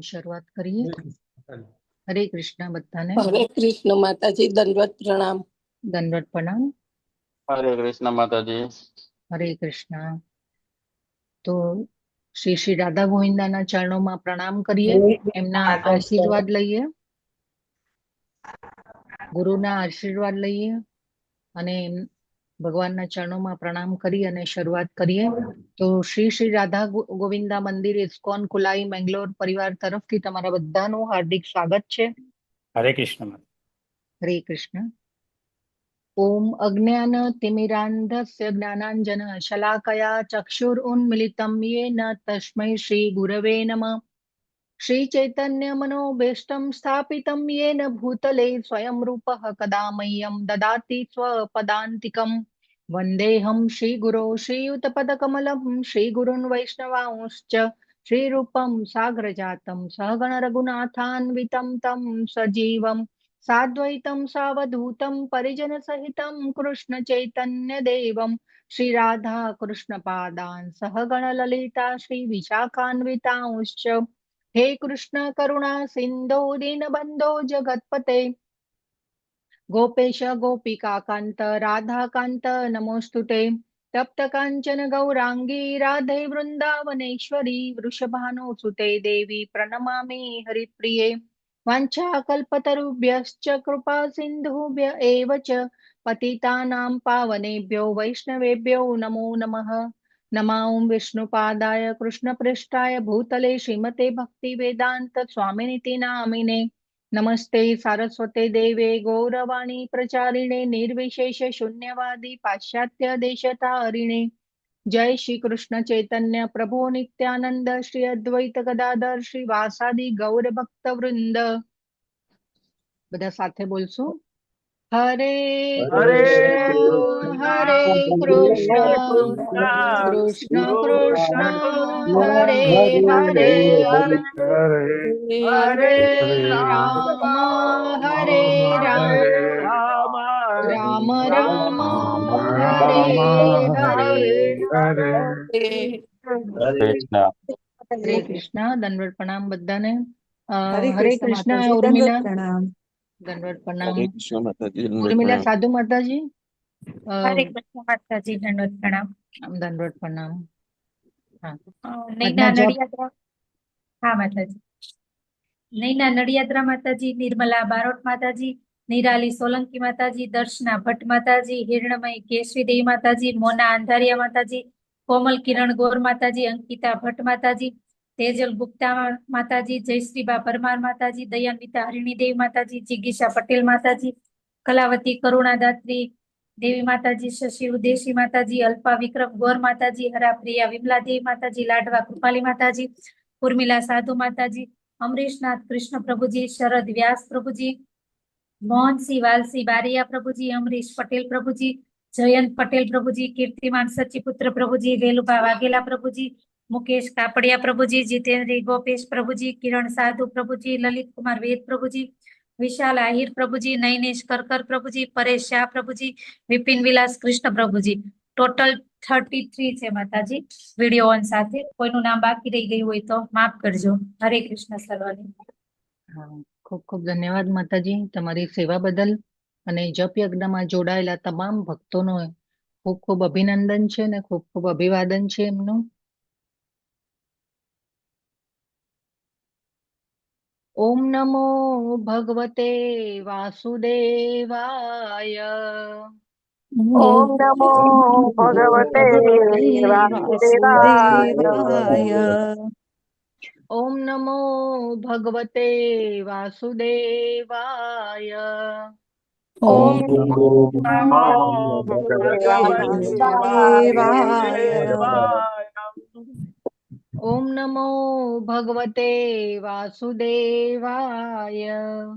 શરૂઆત કરીએ. હરે કૃષ્ણ બધાને. હરે કૃષ્ણ માતાજી, દંડવત પ્રણામ. દંડવત પ્રણામ. હરે કૃષ્ણ માતાજી. હરે કૃષ્ણ. તો શ્રી શ્રી રાધા ગોવિંદાના ચરણોમાં પ્રણામ કરીએ, એમના આશીર્વાદ લઈએ, ગુરુના આશીર્વાદ લઈએ અને ભગવાનના ચરણોમાં પ્રણામ કરી અને શરૂઆત કરીએ. તો શ્રી શ્રી રાધા ગોવિંદા મંદિર ઇસ્કોન કુલાઈ મેંગલોર પરિવાર તરફથી તમારા બધાનું હાર્દિક સ્વાગત છે. હરે કૃષ્ણ. હરે કૃષ્ણ. ઓમ અજ્ઞાન તિમિરાંધસ્ય જ્ઞાનાંજન શલાકયા ચક્ષુરુન્મિલિતમ યેન તસ્મૈ શ્રી ગુરવે નમઃ. શ્રી ચૈતન્ય મનોભીષ્ટમ સ્થાપિતમ યેન ભૂતલે સ્વયં રૂપઃ કદા મह्यं દદાતિ સ્વપદાન્તિકમ. વંદેહમ શ્રી ગુરો શ્રીયુતપદકમલમ શ્રી ગુરુન વૈષ્ણવાંશ્ચ શ્રી રૂપમ સાગ્રજાતમ સહગણ રઘુનાથાન્વિતમ તમ સજીવમ સાદ્વૈતમ સાવધૂતમ પરિજન સહિતમ કૃષ્ણ ચૈતન્ય દેવમ શ્રી રાધા કૃષ્ણ પાદાન સહગણ લલિતા શ્રી વિશાખાન્વિતાંશ્ચ. હે કૃષ્ણ કરુણા સિંધો દીનબંધો જગતપતે ગોપેશ ગોપિકા કાંત રાધા કાંત નમોસ્તુતે. તપ્ત કાંચન ગૌરાંગી રાધે વૃંદાવનેશ્વરી વૃષભાનુસુતે દેવી પ્रणमामि હરિપ્રિયે. વાંછાકલ્પતરુભ્યશ્ચ કૃપા સિંધુભ્ય એવ ચ પતિતાનાં પાવનેભ્યો વૈષ્ણવેભ્યો નમો નમઃ. નમાં વિષ્ણુપાદાય કૃષ્ણપ્રેષ્ઠાય ભૂતલે શ્રીમતે ભક્તિવેદાંત સ્વામિનિતિ નામિને. નમસ્તે સારસ્વતે દેવે ગૌરવાણી પ્રચારિણે નિર્વિશેષ શૂન્યવાદી પાશ્ચાત્ય દેશતારિણે. જય શ્રી કૃષ્ણ ચૈતન્ય પ્રભુ નિત્યાનંદ શ્રી અદ્વૈત ગદાધર શ્રી વાસાદિ ગૌર ભક્ત વૃંદ. બધા સાથે બોલશું. હરે કૃષ્ણ હરે કૃષ્ણ કૃષ્ણ કૃષ્ણ હરે હરે હરે રામ હરે રામ રામ રામ હરે હરે. હરે કૃષ્ણ. દંડવત પ્રણામ બધાને. હરે કૃષ્ણ ઉર્મિલા. દંડવત પ્રણામ. ઉર્મિલા સાધુ માતાજી. હરે કૃષ્ણ માતાજી, દંડવત પ્રણામ. દંડવત પ્રણામ. નૈના નડિયાદરા. હા માતાજી. નૈના નડિયાદરા માતાજી, નિર્મલા બારોટ માતાજી, નિરાલી સોલંકી માતાજી, દર્શના ભટ્ટ માતાજી, હિરણમય કેશવી દેવી માતાજી, મોના અંધારિયા માતાજી, કોમલ કિરણ ગોર માતાજી, અંકિતા ભટ્ટ માતાજી, તેજલ ગુપ્તા માતાજી, જયશ્રીબા પરમાર માતાજી, દયાન્વિતા હરિણી દેવી માતાજી, જિગીશા પટેલ માતાજી, કલાવતી કરુણાદાત્રી દેવી માતાજી, શશી ઉદેશી માતાજી, અલ્પા વિક્રમ ગોર માતાજી, હરા પ્રિયા વિમલા દેવી માતાજી, લાડવા કૃપાલી માતાજી, ઉર્મિલા સાધુ માતાજી, અમરીશનાથ કૃષ્ણ પ્રભુજી, શરદ વ્યાસ પ્રભુજી, મોહનસિંહ વાલસી બારિયા પ્રભુજી, અમરીશ પટેલ પ્રભુજી, જયંત પટેલ પ્રભુજી, કીર્તિમાન સચીપુત્ર પ્રભુજી, વેલુભા વાઘેલા પ્રભુજી, મુકેશ કાપડિયા પ્રભુજી, જીતેન્દ્ર ગોપેશ પ્રભુજી, કિરણ સાધુ પ્રભુજી, લલિત કુમાર વેદ પ્રભુજી, વિશાલ આહિર પ્રભુજી, નૈનેશ કરકર પ્રભુજી, પરેશ શાહ પ્રભુજી, વિપિન વિલાસ કૃષ્ણ પ્રભુજી. ટોટલ 33 છે માતાજી વિડીયો ઓન સાથે. કોઈનું નામ બાકી રહી ગયું હોય તો માફ કરજો. હરે કૃષ્ણ સર્વને. ખૂબ ખૂબ ધન્યવાદ માતાજી તમારી સેવા બદલ અને જપ યજ્ઞમાં જોડાયેલા તમામ ભક્તોનો ખૂબ ખૂબ અભિનંદન છે અને ખૂબ ખૂબ અભિવાદન છે એમનું. ઓમ નમો ભગવતે વાસુદેવાય. ઓમ નમો ભગવતે વાસુદેવાય. ઓમ નમો ભગવતે વાસુદેવાય. ઓમ નમો ભગવતે વાસુદેવાય. ઓમ નમો ભગવતે વાસુદેવાય.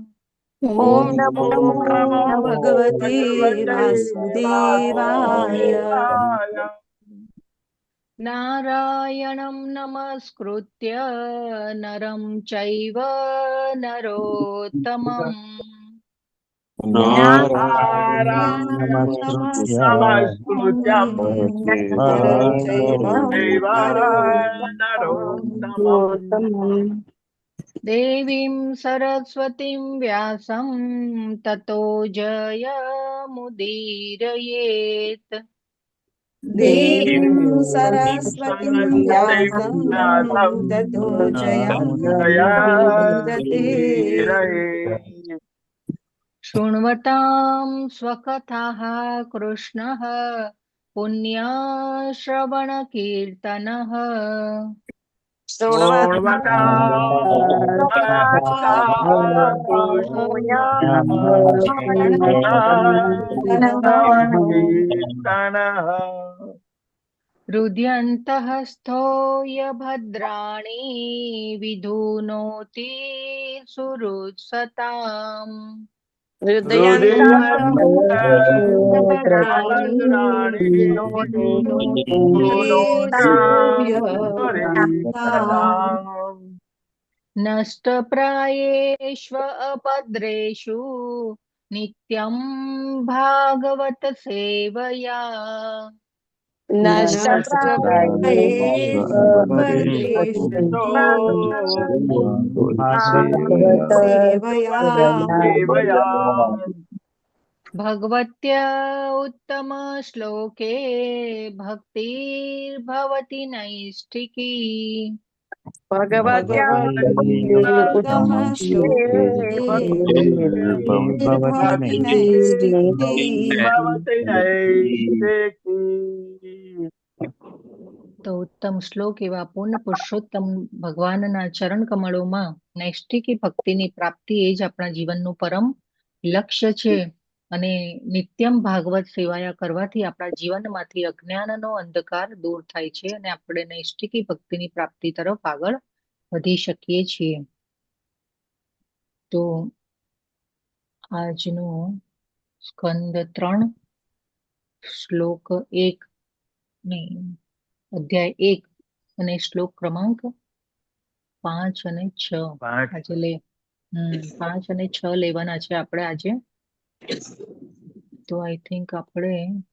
ઓમ નમો ભગવતે વાસુદેવાય. નારાયણં નમસ્કૃત્ય નરં ચૈવ નરોત્તમં. देवीं सरस्वतीं व्यासं ततो जयमुदीरयेत्। देवीं सरस्वतीं व्यासं ततो जयमुदीरये। शृण्वतां स्वकथाः कृष्णः पुण्यश्रवणकीर्तनः। हृद्यन्तः स्थोय भद्राणि विधुनोति सुहृत्सताम्। नष्टप्रायेष्व अपद्रेषु नित्यं भागवत सेवया। भगवत्या उत्तम श्लोके भक्तिर्भवति नैष्ठिकी। તો ઉત્તમ શ્લોક એવા પૂર્ણ પુરુષોત્તમ ભગવાનના ચરણ કમળોમાં નૈષ્ઠિકી ભક્તિની પ્રાપ્તિ એ જ આપણા જીવનનું પરમ લક્ષ્ય છે. અને નિત્યમ ભાગવત સેવાયા કરવાથી આપણા જીવનમાંથી અજ્ઞાનનો અંધકાર દૂર થાય છે અને આપણે નૈષ્ઠિકી ભક્તિની પ્રાપ્તિ તરફ આગળ વધી શકીએ છીએ. તો આજનું સ્કંદ 3 શ્લોક 1 નહીં અધ્યાય 1 અને શ્લોક ક્રમાંક 5 અને 6 આજે 5 અને 6 લેવાના છે આપણે આજે. તો આઈ થિંક આપણે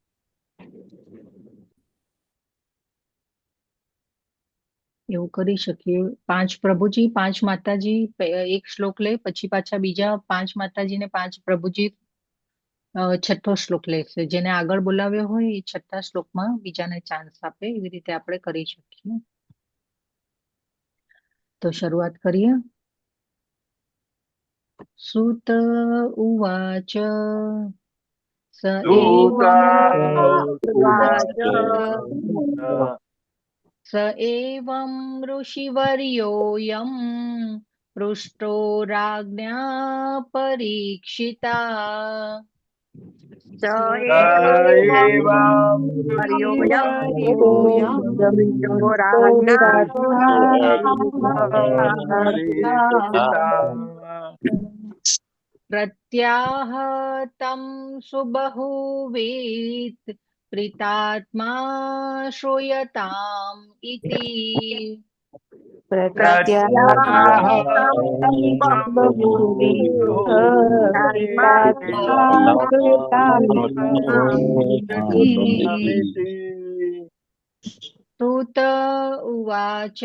એવું કરી શકીએ, 5 પ્રભુજી 5 માતાજી એક શ્લોક લે, પછી પાછા બીજા 5 માતાજી ને 5 પ્રભુજી છઠ્ઠો શ્લોક લેશે. જેને આગળ બોલાવ્યો હોય એ છઠ્ઠા શ્લોકમાં બીજાને ચાન્સ આપે. એવી રીતે આપણે કરી શકીએ. તો શરૂઆત કરીએ. સુત ઉવાચ સ એવં ઋષિવર્યોऽયં પૃષ્ટો રાજ્ઞા પરીક્ષિતા. प्रत्याह तं सुबहुविध प्रीतात्मा श्रूयताम् इति. सूत उवाच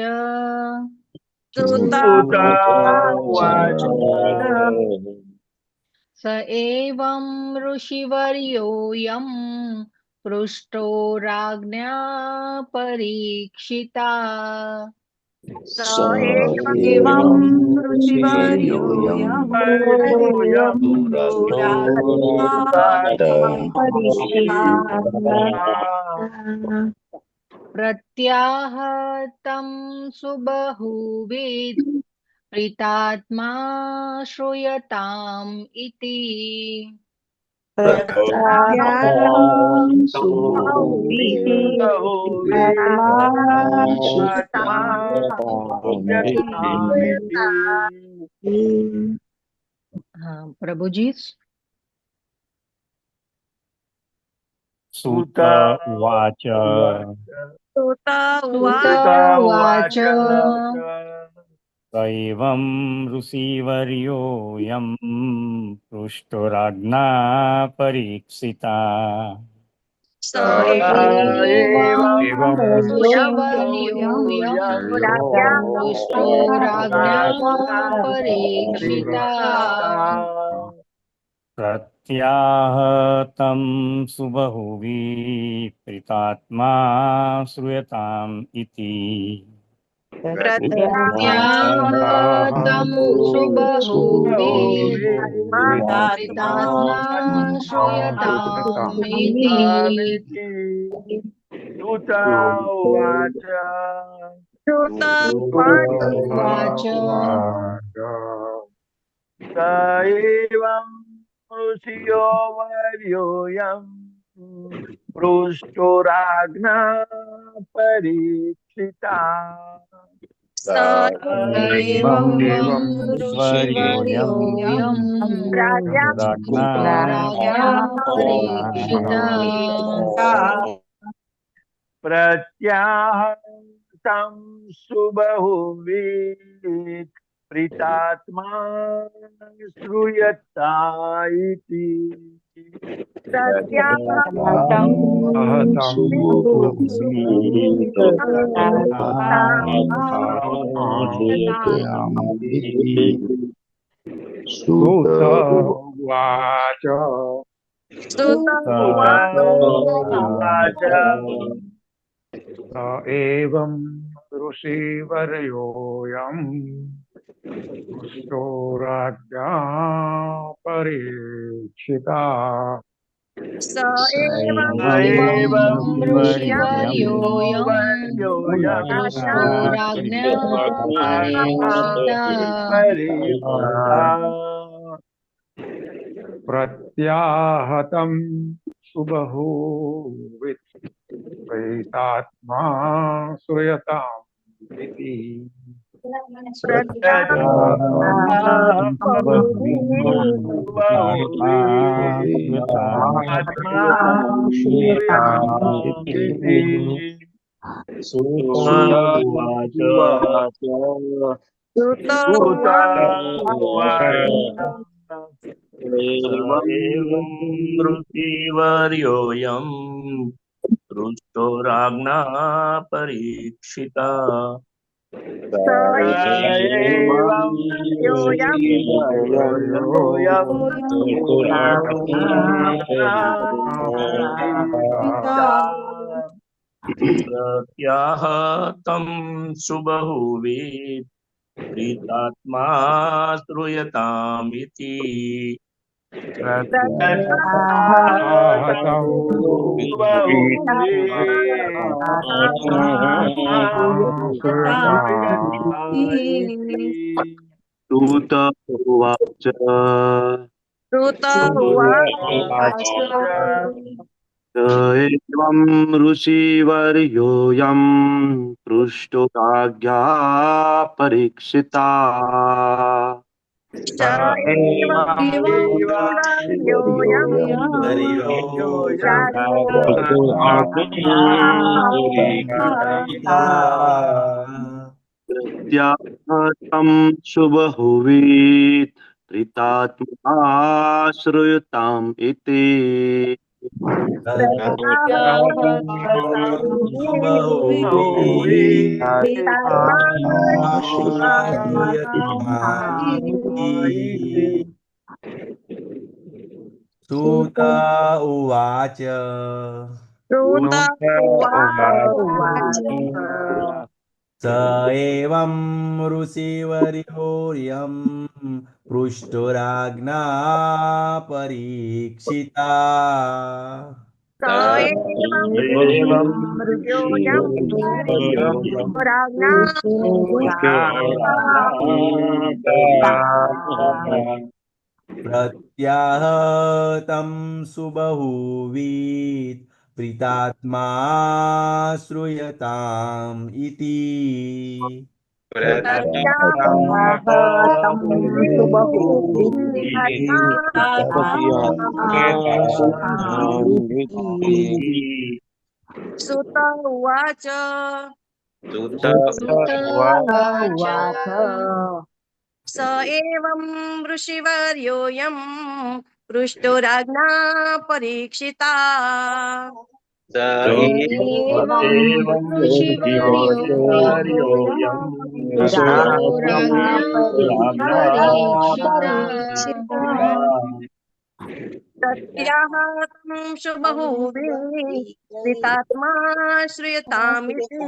स एवं ऋषिवर्योऽयं पृष्टो राज्ञा परीक्षिता. प्रत्याह तं सुबहुविध प्रीतात्मा श्रूयताम् इति. हाँ प्रभुजी. सूत उवाच एवं ऋषिवर्योऽयं पृष्टो राज्ञा परीक्षिता. स एवं एवं ऋषिवर्योऽयं दृष्टो राज्ञा परीक्षिता प्रत्याहतं सुबहुविप्रीतात्मा श्रूयताम् इति प्रत्याहतं सुबहुभिः प्रीतात्मा श्रूयतामिति सुत उवाच उवाच स एवं ऋषियो वर्योऽयं पृष्टो राज्ञा परीक्षिता एवं ऋषिवर्योऽयं राज्ञा परीक्षिता प्रत्याहतं सुबहुवित् प्रीतात्मा श्रूयता इति सुत उवाच उवाच स एवं ऋषिवर्योऽयं पृष्टो राज्ञा परीक्षिता एवं ऋषिवर्योऽयं दृष्टो राज्ञा परीक्षिता प्रत्याहतं सुबहुवित् प्रीतात्मा श्रूयताम् इति एवं ऋषिवर्योऽयं पृष्टो राज्ञा परीक्षिता प्रत्याहतं सुबहुवित् प्रीतात्मा श्रूयतामिति सूत उवाच एवं ऋषिवर्योऽयं पृष्टो राज्ञा परीक्षिता प्रत्याहतं शुभहुवित् प्रीतात्मा श्रूयताम् इति सूत उवाच स एवं ऋषिवर्योऽयं पृष्टो राज्ञा परीक्षिता प्रत्याहतं सुबहुवित् प्रीतात्मा श्रूयताम् इति सुत उवाच स एवं ऋषिवर्योऽयं पृष्टो राज्ञा परीक्षिता एवं ऋषिवर्योऽयं दृष्टो राज्ञा परीक्षिता प्रत्याहतं शुबहुविदितात्मा श्रूयतामिति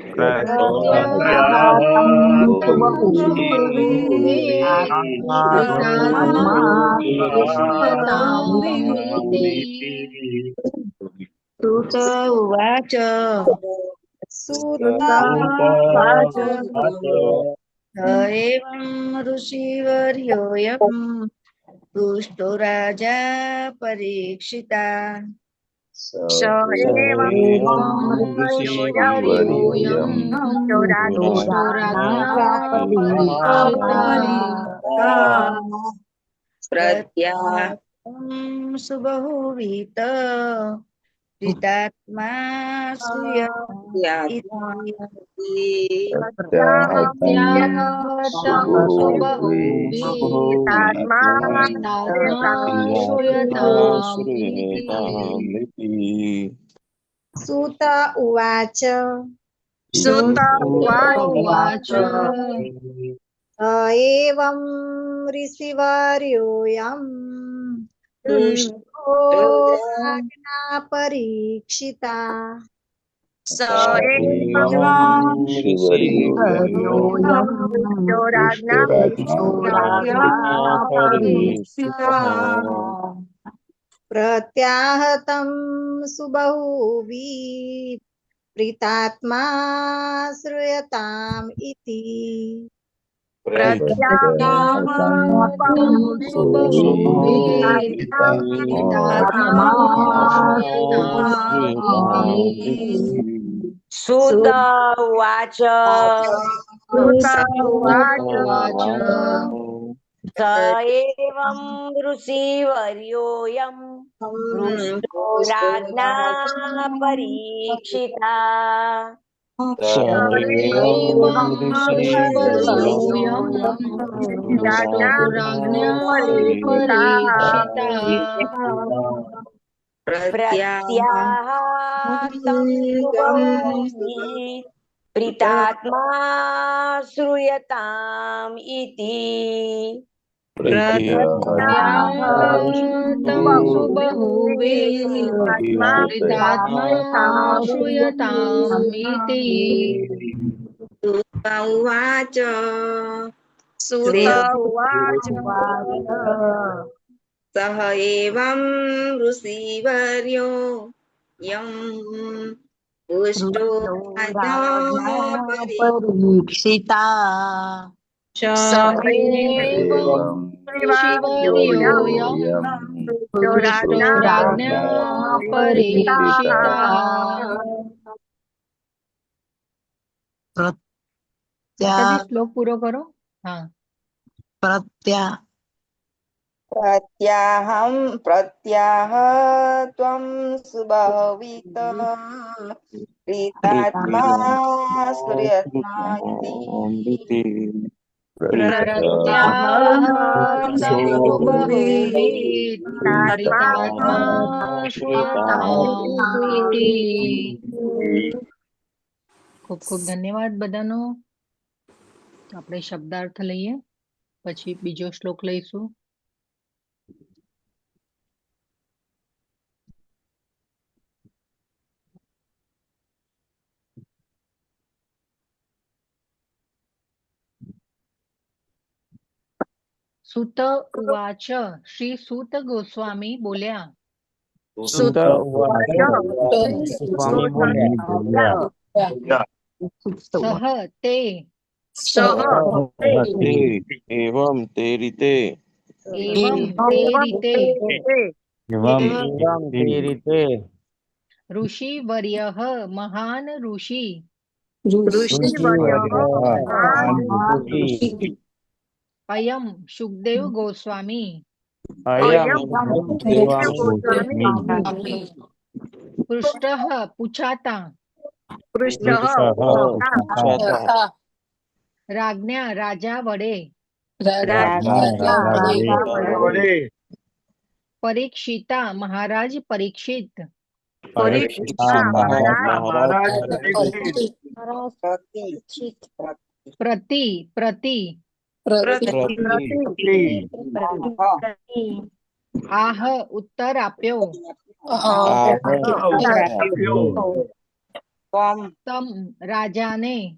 प्रत्याहतं शुभहुविदितात्मा श्रूयतामिति सुत उवाच सुतवाच स एवं ऋषिवर्योऽयं पृष्टो राजा परीक्षिता स एवं ऋषिवर्योऽयं दृष्टो राज्ञा परीक्षिता प्रत्याहं सुबहुवित प्रीतात्मा प्रत्याहतं शुभहुविदितात्मा श्रूयतामिति सुत उवाच सुत उवाच स एवं ऋषिवर्योऽयं पृष्टो राज्ञा परीक्षिता स एवं राज्ञा प्रत्याहतं सुबहुविद प्रीतात्मा श्रूयताम् इति प्रत्याहतं शुभहुविदितात्मा श्रूयतामिति सुत उवाच स एवं ऋषिवर्योऽयं पृष्टो राज्ञा परीक्षिता एवं ऋषिवर्योऽयं दृष्टो राज्ञा परीक्षिता प्रत्याहतं शुभहुविदितात्मा श्रूयताम् इति प्रत्याहतं शुभहुविदितात्मा श्रूयतामिति उवाच सुत उवाच सः एवं ऋषिवर्यो यं पुष्टो परीक्षिता स एवं ऋषिवर्योऽयं पृष्टो राज्ञा परीक्षिता कभी श्लोक पूरो करो हाँ प्रत्याह त्वं सुबहुवित प्रीतात्मा श्रूयतामिति प्रत्याहतं शुभहुविदितात्मा श्रूयतामिति ખૂબ ખૂબ ધન્યવાદ બધાનો. આપણે શબ્દાર્થ લઈએ પછી બીજો શ્લોક લઈશું. સુત ઉવાચ શ્રી સૂત ગોસ્વામી બોલ્યા સુત ઉવાચ સ્વામી બોલ્યા સહ તે એવમ તે રીતે ऋषिवर्यः महान् ऋषि अयं सुखदेव गोस्वामी पृष्ठः पूछाता राज्ञा राजा वडे परीक्षिता महाराज परीक्षित પરીક્ષિતા મહારાજ પ્રતિ પ્રતિ પ્રતિ આહ ઉત્તર આપ્યો તમ રાજાને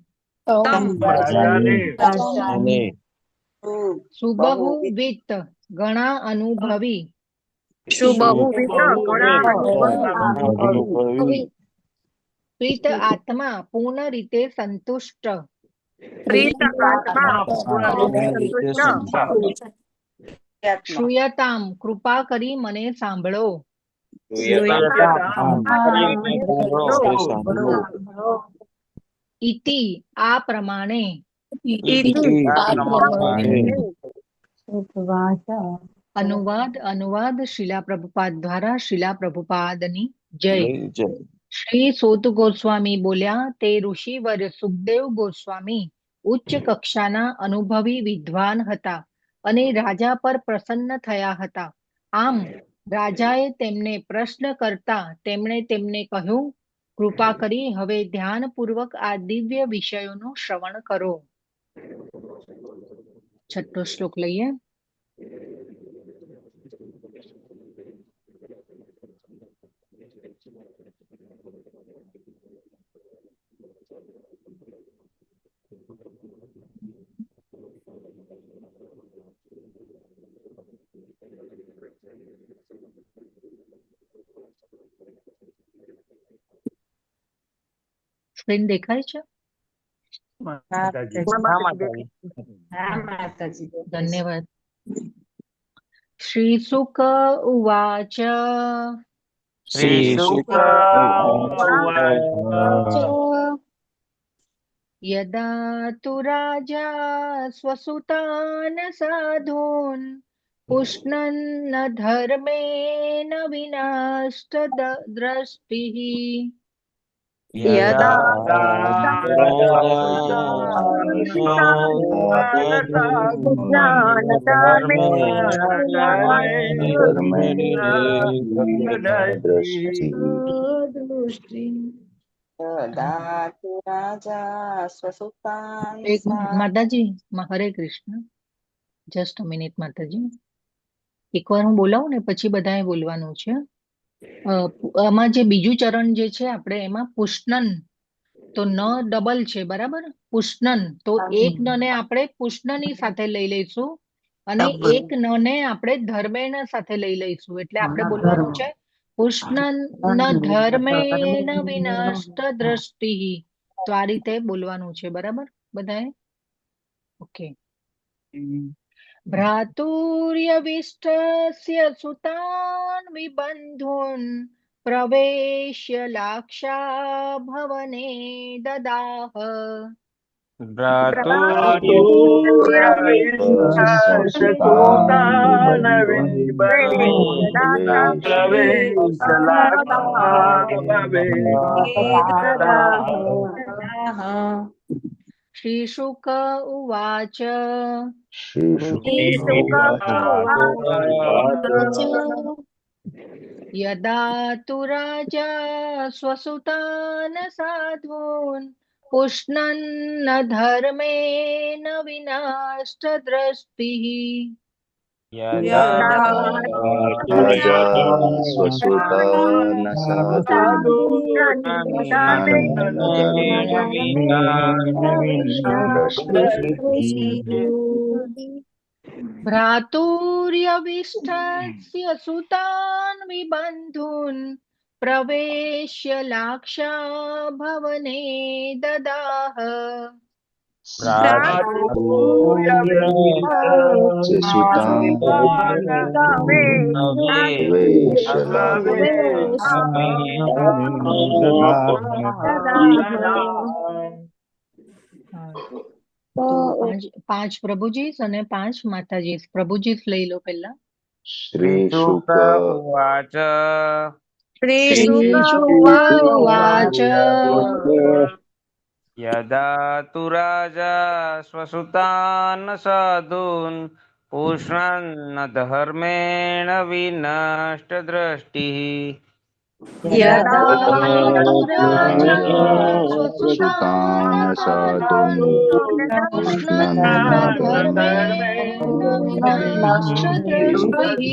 સુબહુવિત ઘણા અનુભવી પ્રીત આત્મા પૂર્ણ રીતે સંતુષ્ટ શ્રૂયતામ કૃપા કરી મને સાંભળો ઇતિ આ પ્રમાણે અનુવાદ શીલા પ્રભુપાદ દ્વારા શીલા પ્રભુપાદની જય શ્રી સૂત ગોસ્વામી બોલ્યા તે ઋષિવર સુખદેવ ગોસ્વામી ઉચ્ચ કક્ષાના અનુભવી વિદ્વાન હતા અને રાજા પર પ્રસન્ન થયા હતા. આમ રાજાએ તેમને પ્રશ્ન કરતા તેમણે તેમને કહ્યું, કૃપા કરી હવે ધ્યાનપૂર્વક આ દિવ્ય વિષયોનું શ્રવણ કરો. છઠ્ઠો શ્લોક લઈએ. સ્ક્રીન દેખાય છે? ધન્યવાદ. શ્રી શુક ઉવાચ યદા તુ રાજા સ્વસુતાન સાધૂન પુષ્ણન્ન ધર્મેણ વિનષ્ટ દ્રષ્ટિઃ માતાજી હરે કૃષ્ણ. જસ્ટ અ મિનિટ માતાજી. એકવાર હું બોલાવું ને પછી બધાએ બોલવાનું છે. આમાં જે બીજું ચરણ જે છે આપણે એમાં પુષ્ણન તો ન ડબલ છે બરાબર. પુષ્ણન તો એક ન ને આપણે પુષ્ણની સાથે લઈ લઈશું અને એક ન ને આપણે ધર્મેણ સાથે લઈ લઈશું. એટલે આપણે બોલવાનું છે પુષ્ણન ધર્મેણ વિનષ્ટ દ્રષ્ટિ. તો આ રીતે બોલવાનું છે બરાબર બધાએ. ઓકે. ભ્રાતુર્યવિષ્ટસ્ય સુતાન વિબંધુન પ્રવેશ્ય લાક્ષા ભવને દદાહ. શ્રી શુક ઉવાચ યદા તુ રાજા સ્વસુતાન સાધૂન પુષ્ણન્ન ધર્મેણ વિનષ્ટ દ્રષ્ટિઃ ભ્રાતુર્યવિષ્ટસ્ય સુતાન વિબંધુન પ્રવેશ્ય લાક્ષા ભવને દદાહ. પાંચ પ્રભુજી અને પાંચ માતાજી. પ્રભુજી લઈ લો પહેલા. શ્રી શુક ઉવાચ યદા તુ રાજા સ્વસુતાન સાધૂન પુષ્ણન્ન ધર્મેણ વિનષ્ટ દ્રષ્ટિઃ यदा राजा स्वसुतान् साधून् कृष्णन् धर्मेण विनष्टदृष्टिः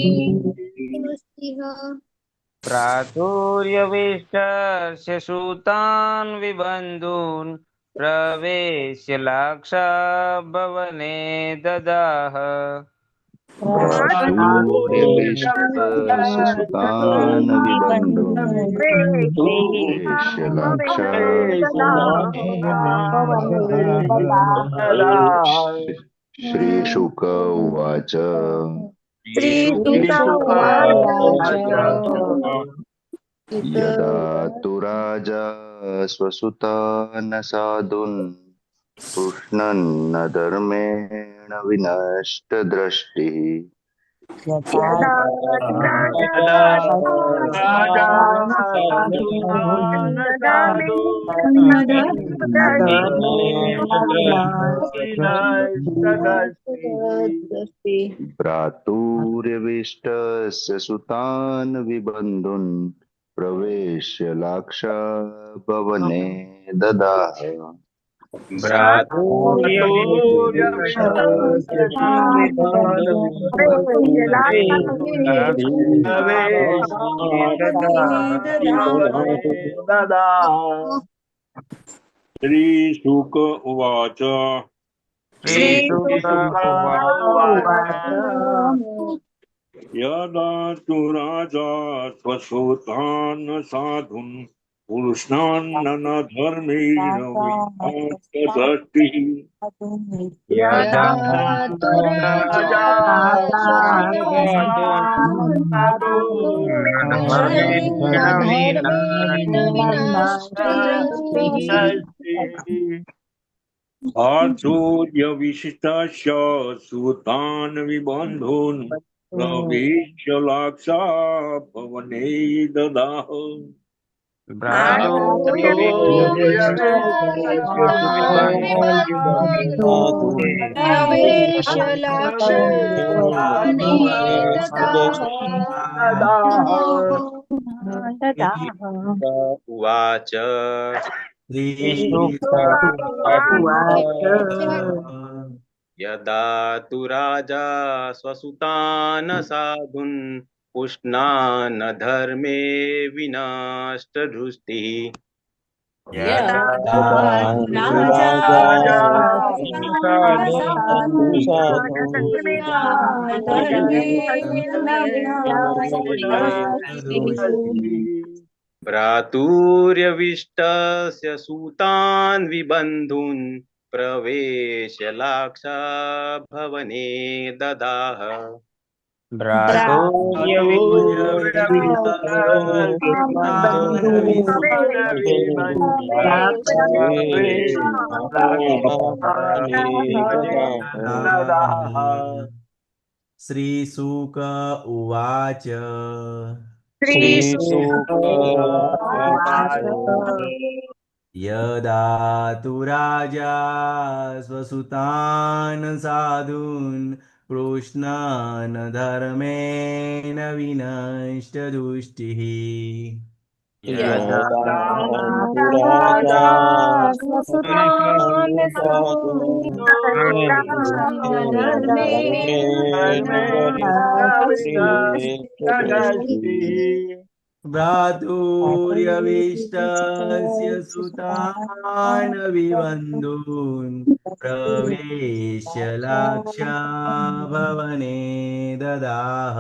भ्रातुर्यविष्टस्य सूतान् विबन्धून् प्रवेश्य लाक्षा भवने ददाह भ्रातुर्यविष्टस्य सुतान् विबन्धुन् प्रवेश्य लाक्षा श्रीशुक उवाच यदा तु राजा स्वसुतान् साधून् पुष्णन्न धर्मेण विनष्टदृष्टिः भ्रातुर्यविष्टस्य सुतान् विबन्धुन् प्रवेश्य लाक्षा भवने ददाह श्रीशुक उवाच यदा तु राजा स्वसुतान् साधून् पुरुषान् धर्मेण विनष्टदृष्टिः यदा तु राजा धर्मेण विनष्टदृष्टिः भ्रातुर्यविष्टस्य सुतान् विबन्धून् प्रवेश्य लाक्षा भवने ददाह प्रवेश्य लाक्षा भवने ददाह उवाच यदा तु राजा स्वसुतान् साधून् पुष्णान् धर्मे विनष्टदृष्टिः भ्रातुर्यविष्टस्य सूतान् विबन्धून् प्रवेश्य लाक्षा भवने ददाह श्रीशुक उवाच यदा तु राजा स्वसुतान् साधून् पुष्णान् धर्मेण विनष्टदृष्टिः भ्रातुर्यविष्टस्य सुतान् विबन्धून् प्रवेश्य लाक्षा भवने ददाह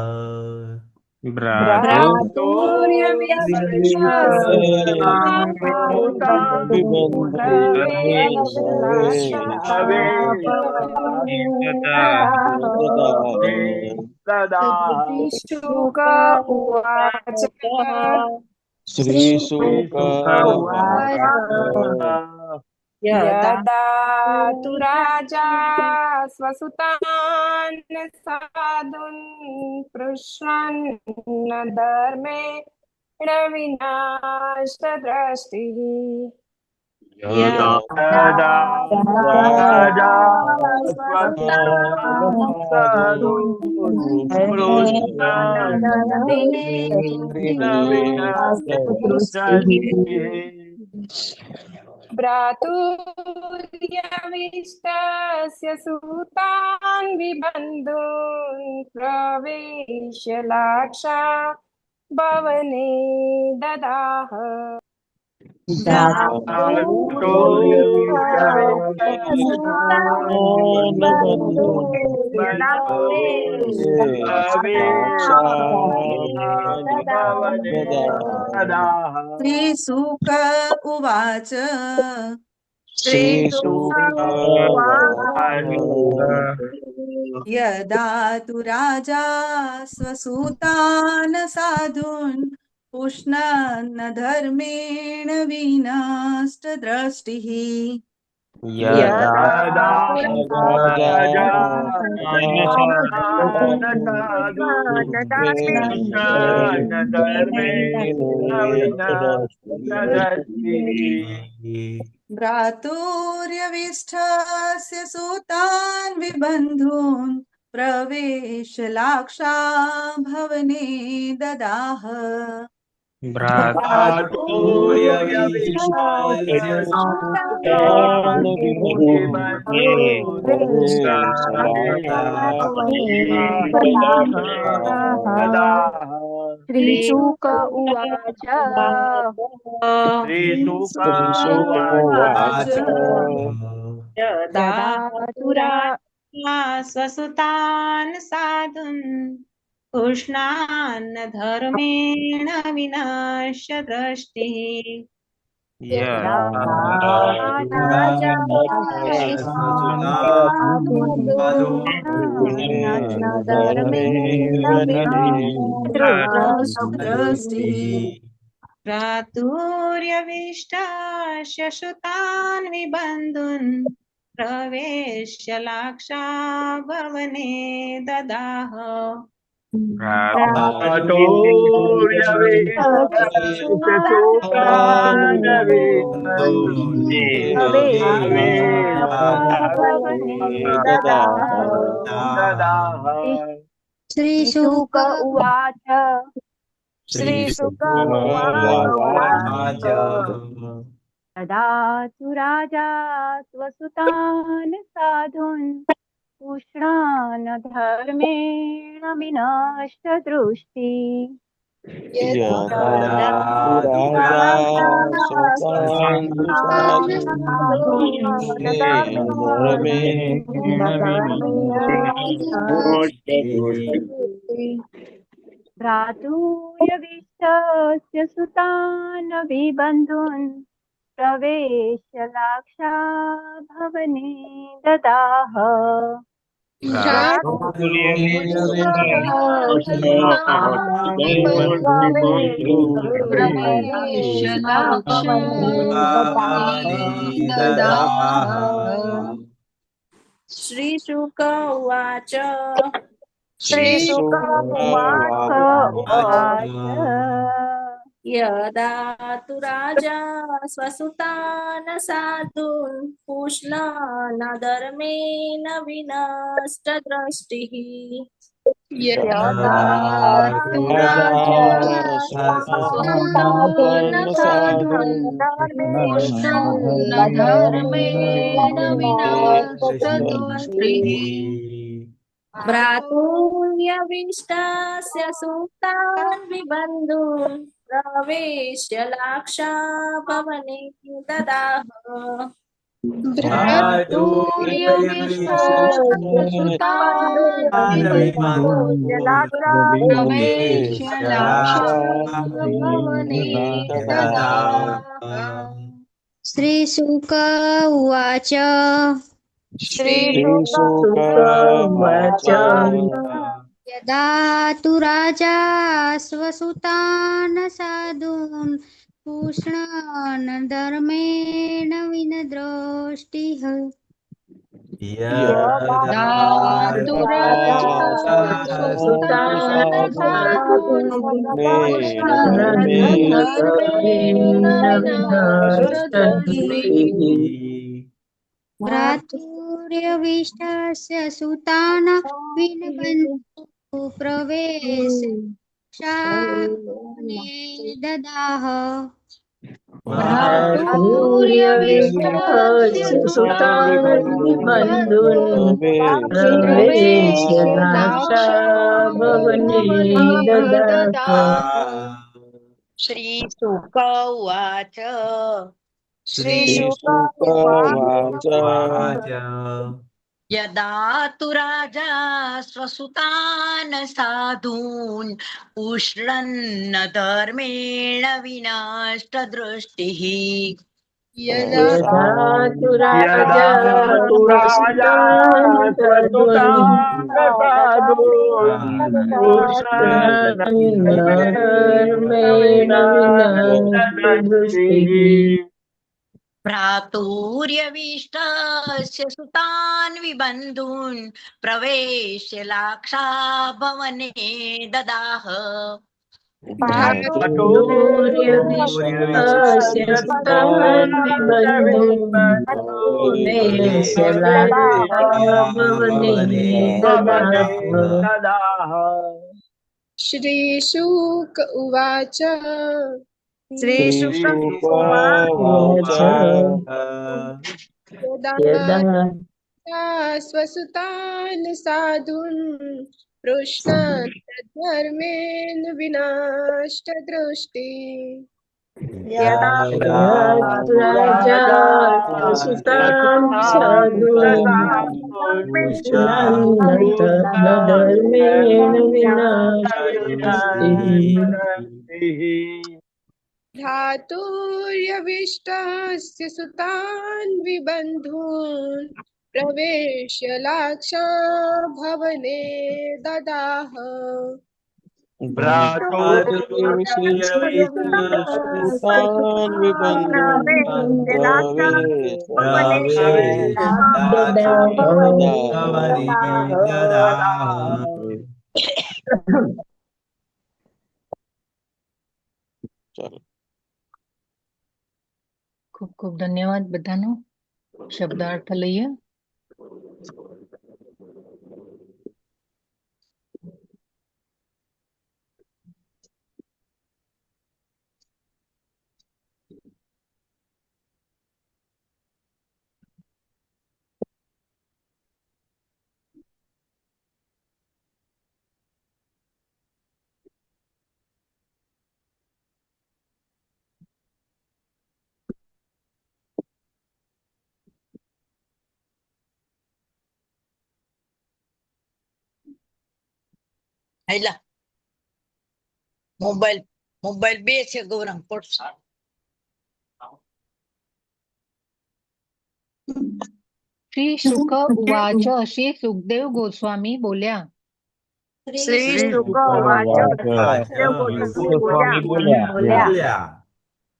श्रीशुक यदा तु राजा स्वसुतान् साधून् पृच्छन् धर्मेण विनष्टदृष्टिः यदा यदा राजा स्वसुतान् स्वसुतान् पृष्ठान् भ्रातुर्यविष्टस्य सुतान् विबन्धून् प्रवेश्य लाक्षा भवने ददाह। श्रीशुक उवाच यदा तु राजा स्वसूतान् साधून् पुष्णन् धर्मेण विनष्टदृष्टिः भ्रातुर्यविष्ठस्य सुतान् विबन्धून् प्रवेश्य लाक्षा भवने ददाह। श्रीशुक उवाच यदा तु राजा स्वसुतान् साधून् पुष्णान् धर्मेण विनश्य दृष्टिः भ्रातुर्यविष्टस्य सुतान् विबन्धून् प्रवेश्य लाक्षा भवने ददाह। श्रीशुक उवाच तदा तु राजा स्वसुतान् साधून् पुष्णान् धर्मेण विनष्टदृष्टि भ्रातुर्यविष्टस्य सुतान् विबन्धून् प्रवेश्य लाक्षा भवने ददाह। श्रीशुक उवाच यदा तु राजा स्वसुतान् साधून् पुष्णान् धर्मेण विनष्टदृष्टिः भ्रातुर्यविष्टस्य सुतान् विबन्धून् प्रवेश्य लाक्षा भवने ददाह। श्रीशुक उवाच यदा तु राजा स्वसुतान् साधून् पुष्णान् धर्मेण विनद्रोष्टिः भ्रातुर्यविष्टस्य सुतान् विनबन्धु प्रवेशलाक्षाभवने ददाह भ्रातुर्यविष्टस्य सुतान् विबन्धुन् प्रवेशलाक्षाभवने ददाह। श्रीशुक उवाच श्रीशुक उवाच यदा तु राजा स्वसुतान् साधून् उष्णन्न धर्मेण विनष्टदृष्टिः यदा तु राजा भ्रातुर्यविष्टस्य सुतान् विबन्धून् प्रवेश्य लाक्षाभवने ददाह भ्रातुर्यविष्टस्य सुतान् विबन्धून् प्रवेशलाक्षाभवने ददाह। श्रीशुक उवाच श्रीशुक उवाच यदा स्वसुतान् साधून् पृष्णान् धर्मेण विनष्टदृष्टि यदा राजा सुतान् साधून् धर्मेण विनाशदृष्टिः भ्रातुर्यविष्टस्य सुतान् विबन्धून् प्रवेश्य लाक्षाभवने ददाह भ्रातुर्यविष्टस्य विबन्धून् ખૂબ ખૂબ ધન્યવાદ બધાનો. શબ્દાર્થ લઈએ. મોબાઈલ બે છે ગૌરંગ પડશે. શ્રી શુક ઉવાચ શ્રી સુખદેવ ગોસ્વામી બોલ્યા.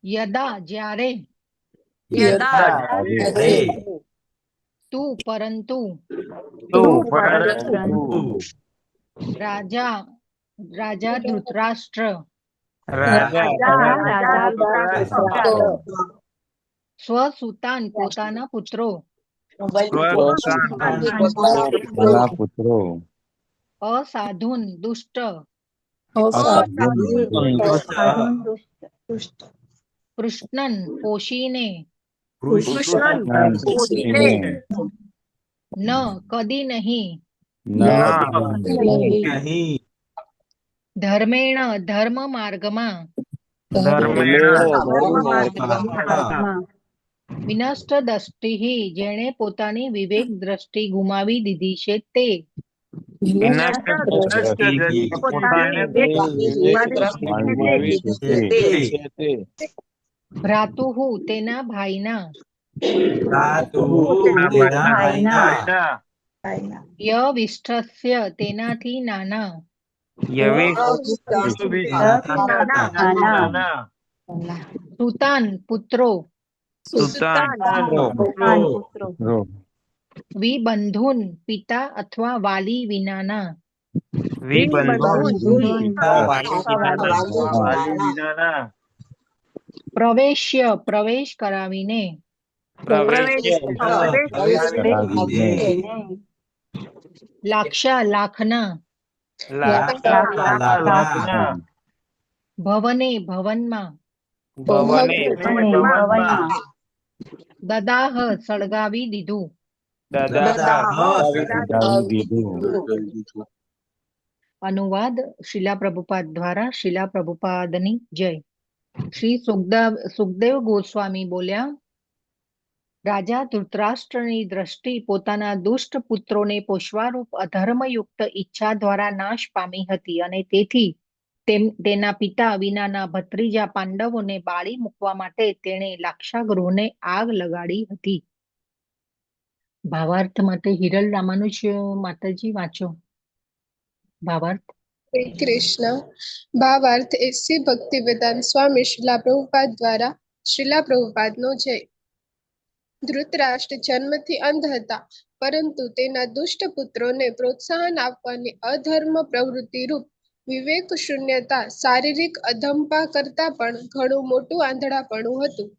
યદા જ્યારે તું પરંતુ રાજા ધૃતરાષ્ટ્ર સ્વસુતાન પોતાના પુત્રો અસાધુન દુષ્ટ કૃષ્ણન પોષીને ન કદી નહીં ધર્મેણ ધર્મ માર્ગમાં વિનષ્ટ દ્રષ્ટિ જેણે પોતાની વિવેક દ્રષ્ટિ ગુમાવી દીધી છે તે ભ્રાતુહુ તેના ભાઈના યવિષ્ઠસ્ય તેનાથી નાના સુતાન પુત્રો વિબંધુન પિતા અથવા વાલી વિનાના. પ્રવેશ્ય પ્રવેશ કરાવીને. લાક્ષા લાખના. ભવને ભવનમાં. દદાહ સળગાવી દીધું. અનુવાદ શીલા પ્રભુપાદ દ્વારા. શીલા પ્રભુપાદની જય. શ્રી સુખદેવ ગોસ્વામી બોલ્યા, રાજા ધૃતરાષ્ટ્રની દ્રષ્ટિ પોતાના દુષ્ટ પુત્રોને પોષવારૂપ અધર્મયુક્ત ઈચ્છા દ્વારા નાશ પામી હતી અને તેથી તેના પિતા વિનાના ભત્રીજા પાંડવોને બાળી મૂકવા માટે તેણે લાક્ષાગૃહને આગ લગાડી હતી. ભાવાર્થ માટે હિરલ રામાનુજ માતાજી વાંચો. ભાવાર્થ. શ્રી કૃષ્ણ. ભાવાર્થ એ શ્રી ભક્તિવેદાંત સ્વામી શ્રીલા પ્રભુપાદ દ્વારા શ્રીલા પ્રભુપાદનો જય. ધૃતરાષ્ટ્ર જન્મથી અંધ હતા, પરંતુ તેના દુષ્ટ પુત્રોને પ્રોત્સાહન આપવાની અધર્મ પ્રવૃત્તિ રૂપ વિવેક શૂન્યતા શારીરિક અધંપા કરતા પણ ઘણું મોટું આંધળાપણું હતું.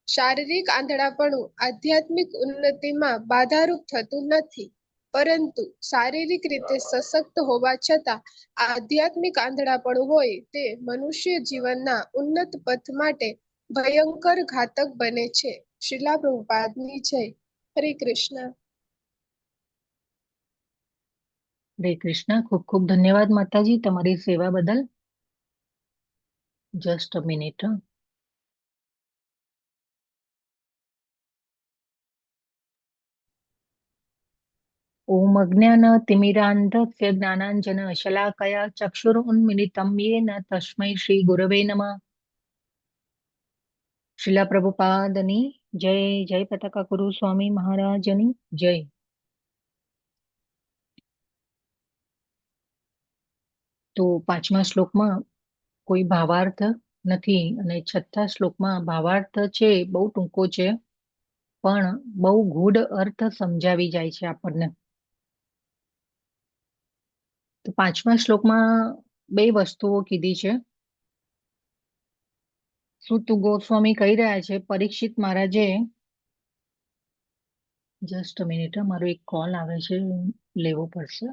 શારીરિક આંધળાપણું આધ્યાત્મિક ઉન્નતિમાં બાધારૂપ થતું નથી, પરંતુ શારીરિક રીતે સશક્ત હોવા છતાં આધ્યાત્મિક આંધળાપણું હોય તે મનુષ્ય જીવનના ઉન્નત પથ માટે ભયંકર ઘાતક બને છે. શ્રીલા પ્રભુપાદની જય. હરે કૃષ્ણ. હરે કૃષ્ણ. ખૂબ ખૂબ ધન્યવાદ માતાજી તમારી સેવા બદલ. Just a minute. ઓમ અજ્ઞાનતિમિરાન્ધસ્ય જ્ઞાનાંજન શલાકયા ચક્ષુરુન્મિલિतं येन તસ્મૈ શ્રી ગુરવે નમઃ. શીલા પ્રભુપાદની જય. જય પતાકા ગુરુ સ્વામી મહારાજની જય. તો પાંચમા શ્લોકમાં કોઈ ભાવાર્થ નથી અને છઠ્ઠા શ્લોકમાં ભાવાર્થ છે, બહુ ટૂંકો છે પણ બહુ ગૂઢ અર્થ સમજાવી જાય છે આપણને. તો પાંચમા શ્લોકમાં બે વસ્તુઓ કીધી છે. સુત ગોસ્વામી કહી રહ્યા છે પરીક્ષિત મહારાજે, જસ્ટ મિનિટ, મારો એક કોલ આવે છે, લેવો પડશે.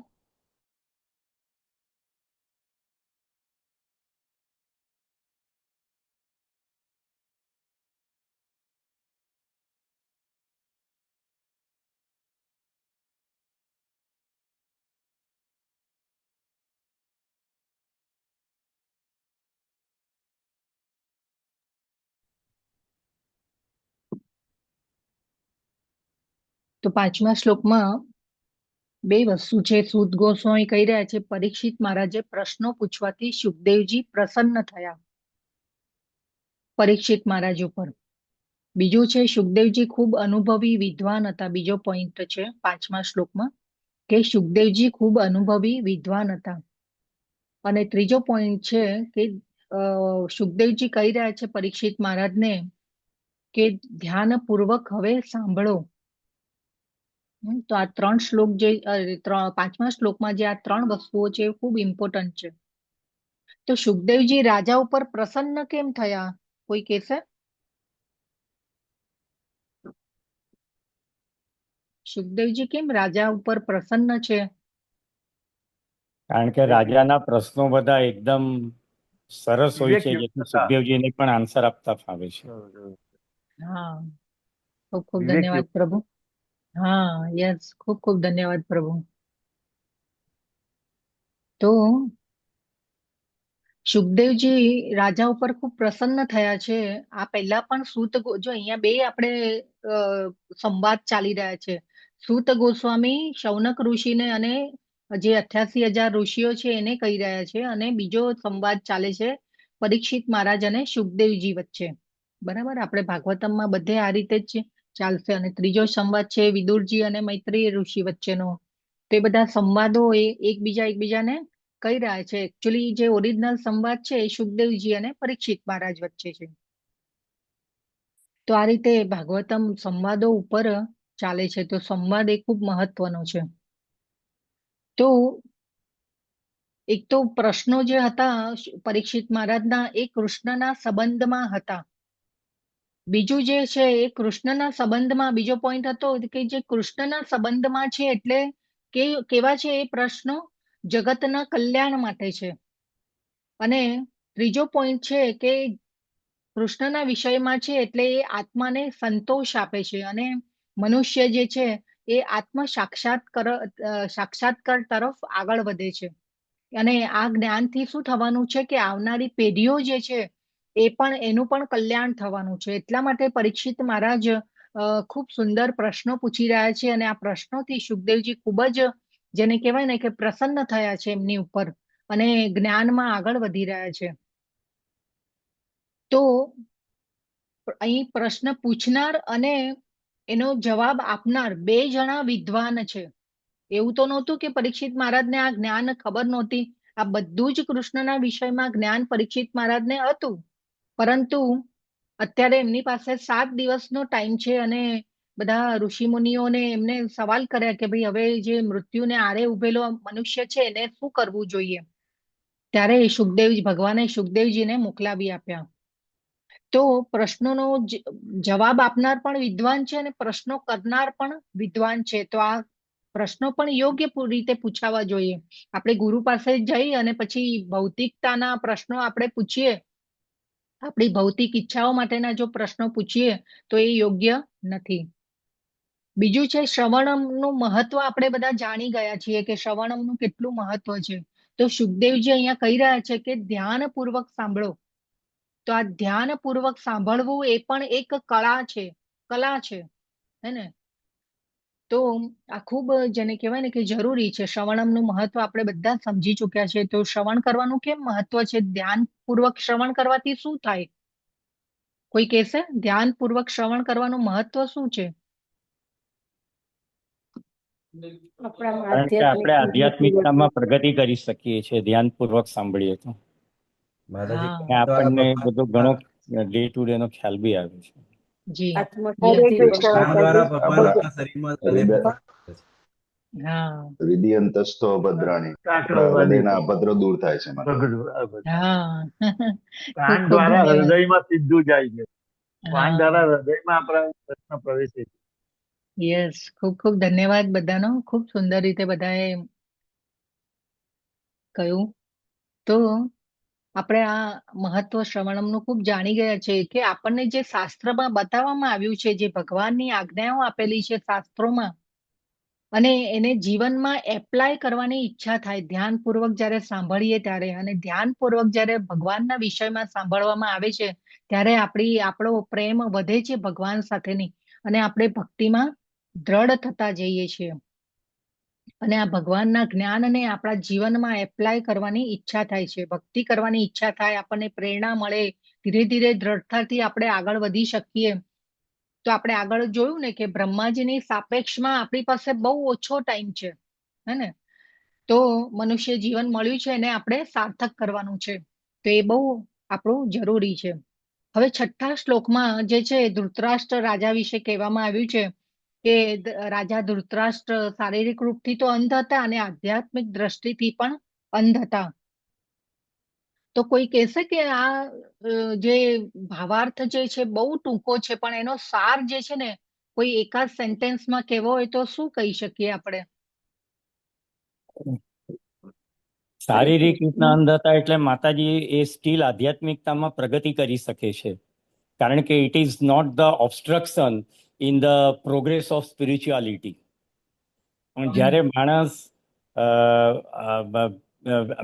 તો પાંચમા શ્લોકમાં બે વસ્તુ છે. સુત ગોસ્વામી કહી રહ્યા છે પરીક્ષિત મહારાજે પ્રશ્નો પૂછવાથી સુખદેવજી પ્રસન્ન થયા પરીક્ષિત મહારાજ ઉપર. બીજું છે સુખદેવજી ખૂબ અનુભવી વિદ્વાન હતા. બીજો પોઈન્ટ છે પાંચમા શ્લોકમાં કે સુખદેવજી ખૂબ અનુભવી વિદ્વાન હતા. અને ત્રીજો પોઈન્ટ છે કે સુખદેવજી કહી રહ્યા છે પરીક્ષિત મહારાજને કે ધ્યાનપૂર્વક હવે સાંભળો. તો આ ત્રણ શ્લોક જે પાંચમા શ્લોકમાં જે આ ત્રણ વસ્તુઓ છે એ ખૂબ ઇમ્પોર્ટન્ટ છે. તો સુખદેવજી રાજા ઉપર પ્રસન્ન કેમ થયા, કોઈ કહેશે? સુખદેવજી કેમ રાજા ઉપર પ્રસન્ન છે? કારણ કે રાજાના પ્રશ્નો બધા એકદમ સરસ હોય છે, જેથી સુખદેવજીને પણ આન્સર આપતા ફાવે છે. હા, ખૂબ ખૂબ ધન્યવાદ પ્રભુ. હા, યસ, ખૂબ ખૂબ ધન્યવાદ પ્રભુ. તો સુખદેવજી રાજા ઉપર ખૂબ પ્રસન્ન થયા છે. આ પહેલા પણ સૂત જો અહીંયા બે આપણે સંવાદ ચાલી રહ્યા છે. સૂત ગોસ્વામી શૌનક ઋષિને અને જે 88,000 ઋષિઓ છે એને કહી રહ્યા છે, અને બીજો સંવાદ ચાલે છે પરીક્ષિત મહારાજ અને સુખદેવજી વચ્ચે. બરાબર, આપણે ભાગવતમમાં બધે આ રીતે જ ચાલશે. અને ત્રીજો સંવાદ છે વિદુરજી અને મૈત્રેય ઋષિ વચ્ચેનો. તો એ બધા સંવાદો એકબીજાને કહી રહ્યા છે. એકચ્યુઅલી જે ઓરિજિનલ સંવાદ છે એ સુખદેવજી અને પરીક્ષિત મહારાજ વચ્ચે છે. તો આ રીતે ભાગવતમ સંવાદો ઉપર ચાલે છે, તો સંવાદ એ ખૂબ મહત્વનો છે. તો એક તો પ્રશ્નો જે હતા પરીક્ષિત મહારાજના એ કૃષ્ણના સંબંધમાં હતા. બીજું જે છે એ કૃષ્ણના સંબંધમાં બીજો પોઈન્ટ હતો કે જે કૃષ્ણના સંબંધમાં છે એટલે કેવા છે એ પ્રશ્નો જગતના કલ્યાણ માટે છે. અને ત્રીજો પોઈન્ટ છે કે કૃષ્ણના વિષયમાં છે એટલે એ આત્માને સંતોષ આપે છે અને મનુષ્ય જે છે એ આત્મ સાક્ષાત્કાર તરફ આગળ વધે છે. અને આ જ્ઞાનથી શું થવાનું છે કે આવનારી પેઢીઓ જે છે એ પણ એનું પણ કલ્યાણ થવાનું છે. એટલા માટે પરીક્ષિત મહારાજ ખૂબ સુંદર પ્રશ્નો પૂછી રહ્યા છે અને આ પ્રશ્નોથી સુખદેવજી ખૂબ જ જેને કહેવાય ને કે પ્રસન્ન થયા છે એમની ઉપર અને જ્ઞાનમાં આગળ વધી રહ્યા છે. તો અહીં પ્રશ્ન પૂછનાર અને એનો જવાબ આપનાર બે જણા વિદ્વાન છે. એવું તો નહોતું કે પરીક્ષિત મહારાજને આ જ્ઞાન ખબર નહોતી. આ બધું જ કૃષ્ણના વિષયમાં જ્ઞાન પરીક્ષિત મહારાજને હતું, પરંતુ અત્યારે એમની પાસે 7 દિવસનો ટાઈમ છે અને બધા ઋષિમુનિઓને એમને સવાલ કર્યા કે ભાઈ હવે જે મૃત્યુને આરે ઉભેલો મનુષ્ય છે એને શું કરવું જોઈએ. ત્યારે ભગવાને સુખદેવજીને મોકલાવી આપ્યા. તો પ્રશ્નોનો જવાબ આપનાર પણ વિદ્વાન છે અને પ્રશ્નો કરનાર પણ વિદ્વાન છે. તો આ પ્રશ્નો પણ યોગ્ય રીતે પૂછાવા જોઈએ. આપણે ગુરુ પાસે જઈ અને પછી ભૌતિકતાના પ્રશ્નો આપણે પૂછીએ, આપણી ભૌતિક ઈચ્છાઓ માટેના જો પ્રશ્નો પૂછીએ તો એ યોગ્ય નથી. બીજું છે શ્રવણમનું મહત્વ. આપણે બધા જાણી ગયા છીએ કે શ્રવણમનું કેટલું મહત્વ છે. તો સુખદેવજી અહીંયા કહી રહ્યા છે કે ધ્યાનપૂર્વક સાંભળો. તો આ ધ્યાનપૂર્વક સાંભળવું એ પણ એક કળા છે હે ને. તો આ ખૂબ જેને કહેવાય ને કે જરૂરી છે. શ્રવણમનું મહત્વ આપણે બધા સમજી ચૂક્યા છે. તો શ્રવણ કરવાનું કેમ મહત્વ છે? ધ્યાનપૂર્વક શ્રવણ કરવાથી શું થાય? કોઈ કહેશે ધ્યાનપૂર્વક શ્રવણ કરવાનું મહત્વ શું છે? કારણ કે આપણે આધ્યાત્મિકતામાં પ્રગતિ કરી શકીએ છીએ ધ્યાનપૂર્વક સાંભળીએ તો. આપણને બધો ઘણો ડે ટુ ડે નો ખ્યાલ બી આવે છે. જી હૃદયંતસ્થો અભદ્રાણી, હૃદયના અભદ્ર દૂર થાય છે. કાન દ્વારા હૃદયમાં સીધું જાય છે. કાન દ્વારા હૃદયમાં આપણા પ્રશ્ન પ્રવેશે છે. યસ, ખૂબ ખૂબ ધન્યવાદ બધાનો. ખૂબ સુંદર રીતે બધાએ કહ્યું. તો આપણે આ મહત્વ શ્રવણમનું ખૂબ જાણી ગયા છે કે આપણને જે શાસ્ત્રમાં બતાવવામાં આવ્યું છે, જે ભગવાનની આજ્ઞાઓ આપેલી છે શાસ્ત્રોમાં, અને એને જીવનમાં એપ્લાય કરવાની ઈચ્છા થાય ધ્યાનપૂર્વક જ્યારે સાંભળીએ ત્યારે. અને ધ્યાનપૂર્વક જ્યારે ભગવાનના વિષયમાં સાંભળવામાં આવે છે ત્યારે આપણો પ્રેમ વધે છે ભગવાન સાથેની અને આપણે ભક્તિમાં દ્રઢ થતા જઈએ છીએ. અને આ ભગવાનના જ્ઞાનને આપણા જીવનમાં એપ્લાય કરવાની ઈચ્છા થાય છે, ભક્તિ કરવાની ઈચ્છા થાય, આપણને પ્રેરણા મળે, ધીરે ધીરે દ્રઢતાથી આપણે આગળ વધી શકીએ. તો આપણે આગળ જોયું ને કે બ્રહ્માજીની સાપેક્ષમાં આપણી પાસે બહુ ઓછો ટાઈમ છે હે ને. તો મનુષ્ય જીવન મળ્યું છે એને આપણે સાર્થક કરવાનું છે. તો એ બહુ આપણું જરૂરી છે. હવે 6થા શ્લોકમાં જે છે ધૃતરાષ્ટ્ર રાજા વિશે કહેવામાં આવ્યું છે કે રાજા ધૃતરાષ્ટ્ર શારીરિક રૂપથી તો અંધ હતા અને આધ્યાત્મિક દ્રષ્ટિથી પણ અંધ હતા. તો કોઈ કહેશે કે આ જે ભાવાર્થ જે છે બહુ ટૂંકો છે, પણ એનો સાર જે છે ને કોઈ એકાદ સેન્ટેન્સમાં કહેવો હોય તો શું કહી શકીએ આપણે? શારીરિક રીતના અંધ હતા એટલે માતાજી એ સ્ટીલ આધ્યાત્મિકતામાં પ્રગતિ કરી શકે છે, કારણ કે it is not the obstruction in the progress of spirituality. જ્યારે માણસ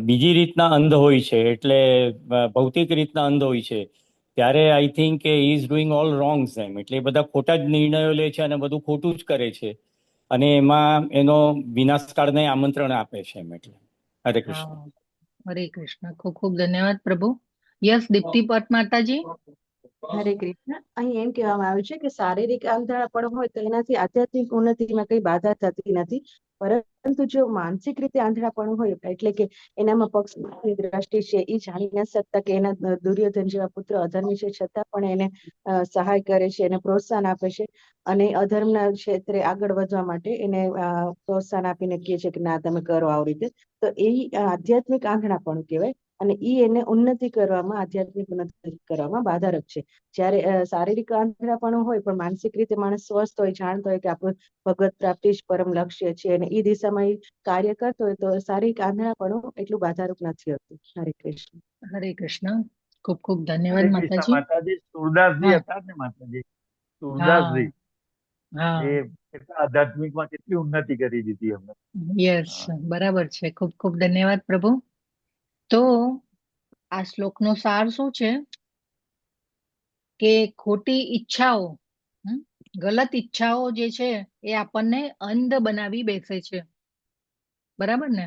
બીજી રીતના અંધ હોય છે, એટલે ભૌતિક રીતના અંધ હોય છે, ત્યારે આઈ થિંક કે હી ઇઝ ડુઈંગ ઓલ રોંગ્સ એમ. એટલે એ બધા ખોટા જ નિર્ણયો લે છે અને બધું ખોટું જ કરે છે અને એમાં એનો વિનાશકાળને આમંત્રણ આપે છે એમ. એટલે હરે કૃષ્ણ. હરે કૃષ્ણ. ખૂબ ખૂબ ધન્યવાદ પ્રભુ. યસ દીપ્તિ ભટ્ટ માતાજી. હરે કૃષ્ણ. અહીં એમ કહેવામાં આવ્યું છે કે શારીરિક આંધળાપણ હોય તો એનાથી આધ્યાત્મિક ઉન્નતિમાં કઈ બાધા થતી નથી, પરંતુ જો માનસિક રીતે આંધળાપણ હોય એટલે કે એનામાં પક્ષની દ્રષ્ટિ છે એ જાણી ન શકતા કે એના દુર્યોધન જેવા પુત્ર અધર્મી છે છતાં પણ એને સહાય કરે છે, એને પ્રોત્સાહન આપે છે અને અધર્મના ક્ષેત્રે આગળ વધવા માટે એને પ્રોત્સાહન આપીને કહે છે કે ના તમે કરો આવી રીતે, તો એ આધ્યાત્મિક આંધળાપણ કહેવાય અને ઈ એને ઉન્નતિ કરવામાં, આધ્યાત્મિક ઉન્નતિ કરવામાં બાધારક છે. જ્યારે શારીરિક આંધળાપણું હોય પણ માનસિક રીતે માણસ સ્વસ્થ હોય, જાણતો હોય કે આપણું ભગવત પ્રાપ્તિ જ પરમ લક્ષ્ય છે અને એ દિશામાં ઈ કાર્ય કરતો હોય તો શારીરિક આંધળાપણું એટલું બાધારૂપ નથી હોતું. હરે કૃષ્ણ. હરે કૃષ્ણ. ખૂબ ખૂબ હરે ધન્યવાદ કૃષ્ણ માતાજી. માતાજી. સુરદાસજી હા હતા ને માતાજી, હા સુરદાસજી હા એ કેટલા આધ્યાત્મિકમાં કેટલી ઉન્નતિ કરી દીધી અમને. યસ, બરાબર છે. ખૂબ ખૂબ ધન્યવાદ પ્રભુ. તો આ શ્લોકનો સાર શું છે કે ખોટી ઈચ્છાઓ, ગલત ઈચ્છાઓ જે છે એ આપણને અંધ બનાવી બેસે છે. બરાબર ને?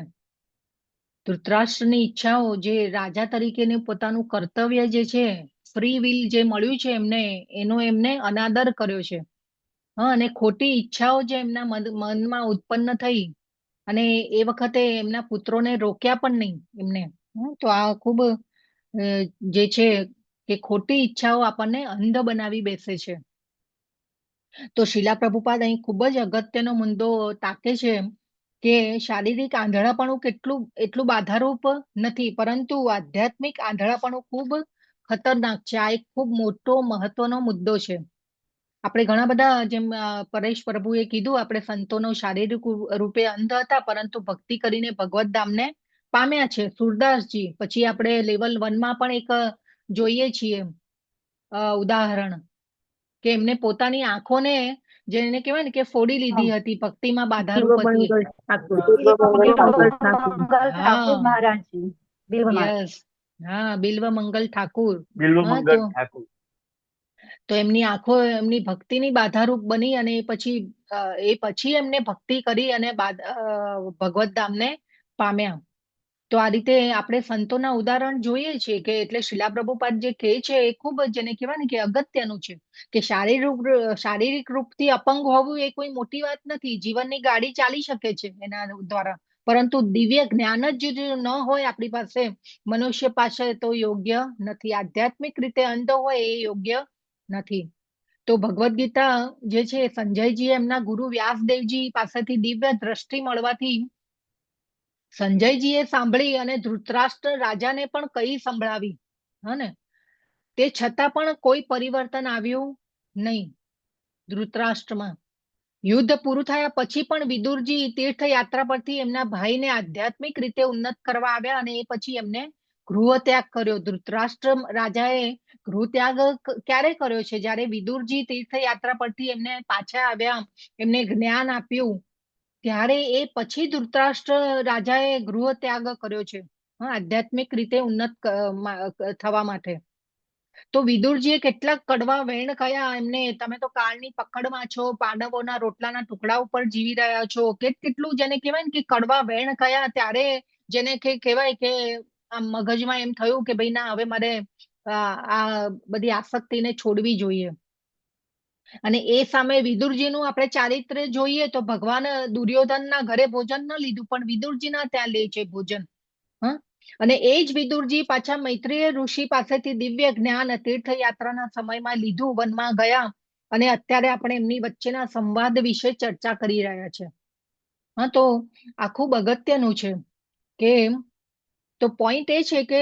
ધૃતરાષ્ટ્રની ઈચ્છાઓ, જે રાજા તરીકેનું પોતાનું કર્તવ્ય જે છે, ફ્રી વિલ જે મળ્યું છે એમને, એનો એમને અનાદર કર્યો છે. હા, અને ખોટી ઈચ્છાઓ જે એમના મનમાં ઉત્પન્ન થઈ અને એ વખતે એમના પુત્રોને રોક્યા પણ નહીં એમને. તો આ ખૂબ જે છે કે ખોટી ઈચ્છાઓ આપણને અંધ બનાવી બેસે છે. તો શીલા પ્રભુપાદ અહીં ખૂબ જ અગત્યનો મુદ્દો તાકે છે કે શારીરિક આંધળાપણું એટલું બાધારૂપ નથી, પરંતુ આધ્યાત્મિક આંધળાપણું ખૂબ ખતરનાક છે. આ એક ખૂબ મોટો મહત્વનો મુદ્દો છે. આપણે ઘણા બધા, જેમ પરેશ પ્રભુએ કીધું, આપણે સંતોનો શારીરિક રૂપે અંધ હતા પરંતુ ભક્તિ કરીને ભગવત ધામને પામ્યા છે, સુરદાસજી. પછી આપણે લેવલ 1માં પણ એક જોઈએ છીએ ઉદાહરણ કે એમને પોતાની આંખોને, જેને કહેવાય ને કે ફોડી લીધી હતી ભક્તિમાં બાધારૂપ હતી. બિલ્વમંગલ ઠાકોર, બિલ્વમંગલ ઠાકોર હા મહારાજજી, બિલ્વનાથ. યસ, હા, બિલ્વમંગલ ઠાકુર. હા, બિલ્વમંગલ ઠાકુર. તો એમની આંખો એમની ભક્તિની બાધારૂપ બની અને એ પછી એમને ભક્તિ કરી અને ભગવત ધામને પામ્યા. તો આ રીતે આપણે સંતોના ઉદાહરણ જોઈએ છીએ કે એટલે શીલા પ્રભુપાદ જે કહે છે એ ખૂબ, જેને કહેવાય ને કે અગત્યનું છે કે શારીરિક રૂપથી અપંગ હોવું એ કોઈ મોટી વાત નથી. જીવનની ગાડી ચાલી શકે છે એના દ્વારા, પરંતુ દિવ્ય જ્ઞાન જ જો ન હોય આપણી પાસે, મનુષ્ય પાસે, તો યોગ્ય નથી. આધ્યાત્મિક રીતે અંધ હોય એ યોગ્ય નથી. તો ભગવદ્ ગીતા જે છે, સંજયજી એમના ગુરુ વ્યાસદેવજી પાસેથી દિવ્ય દ્રષ્ટિ મળવાથી સંજયજીએ સાંભળી અને ધૃતરાષ્ટ્ર રાજાને પણ કઈ સંભળાવી. ને તે છતાં પણ કોઈ પરિવર્તન આવ્યું નહીં ધૃતરાષ્ટ્રમાં. યુદ્ધ પૂરું થયા પછી પણ વિદુરજી તીર્થયાત્રા પરથી એમના ભાઈને આધ્યાત્મિક રીતે ઉન્નત કરવા આવ્યા અને એ પછી એમને ગૃહ ત્યાગ કર્યો. ધૃતરાષ્ટ્ર રાજાએ ગૃહ ત્યાગ ક્યારે કર્યો છે? જ્યારે વિદુરજી તીર્થયાત્રા પરથી એમને પાછા આવ્યા, એમને જ્ઞાન આપ્યું, ત્યારે એ પછી ધૃતરાષ્ટ્ર રાજાએ ગૃહ ત્યાગ કર્યો છે, આધ્યાત્મિક રીતે ઉન્નત થવા માટે. તો વિદુરજીએ કેટલાક કડવા વેણ કયા એમને, તમે તો કાળની પકડમાં છો, પાંડવોના રોટલાના ટુકડા ઉપર જીવી રહ્યા છો, કેટલું જેને કહેવાય ને કે કડવા વેણ કયા, ત્યારે જેને કહેવાય કે આમ મગજમાં એમ થયું કે ભાઈ ના, હવે મારે આ બધી આસક્તિને છોડવી જોઈએ. અને એ સામે વિદુરજીનું આપણે ચારિત્ર્ય જોઈએ તો ભગવાન દુર્યોધનના ઘરે ભોજન ન લીધું, પણ વિદુરજીના ત્યાં લે છે ભોજન. અને એ જ વિદુરજી પાછા મૈત્રેય ઋષિ પાસેથી દિવ્ય જ્ઞાન તીર્થયાત્રાના સમયમાં લીધું, વનમાં ગયા, અને અત્યારે આપણે એમની વચ્ચેના સંવાદ વિશે ચર્ચા કરી રહ્યા છે. તો આ ખૂબ અગત્યનું છે કે, તો પોઈન્ટ એ છે કે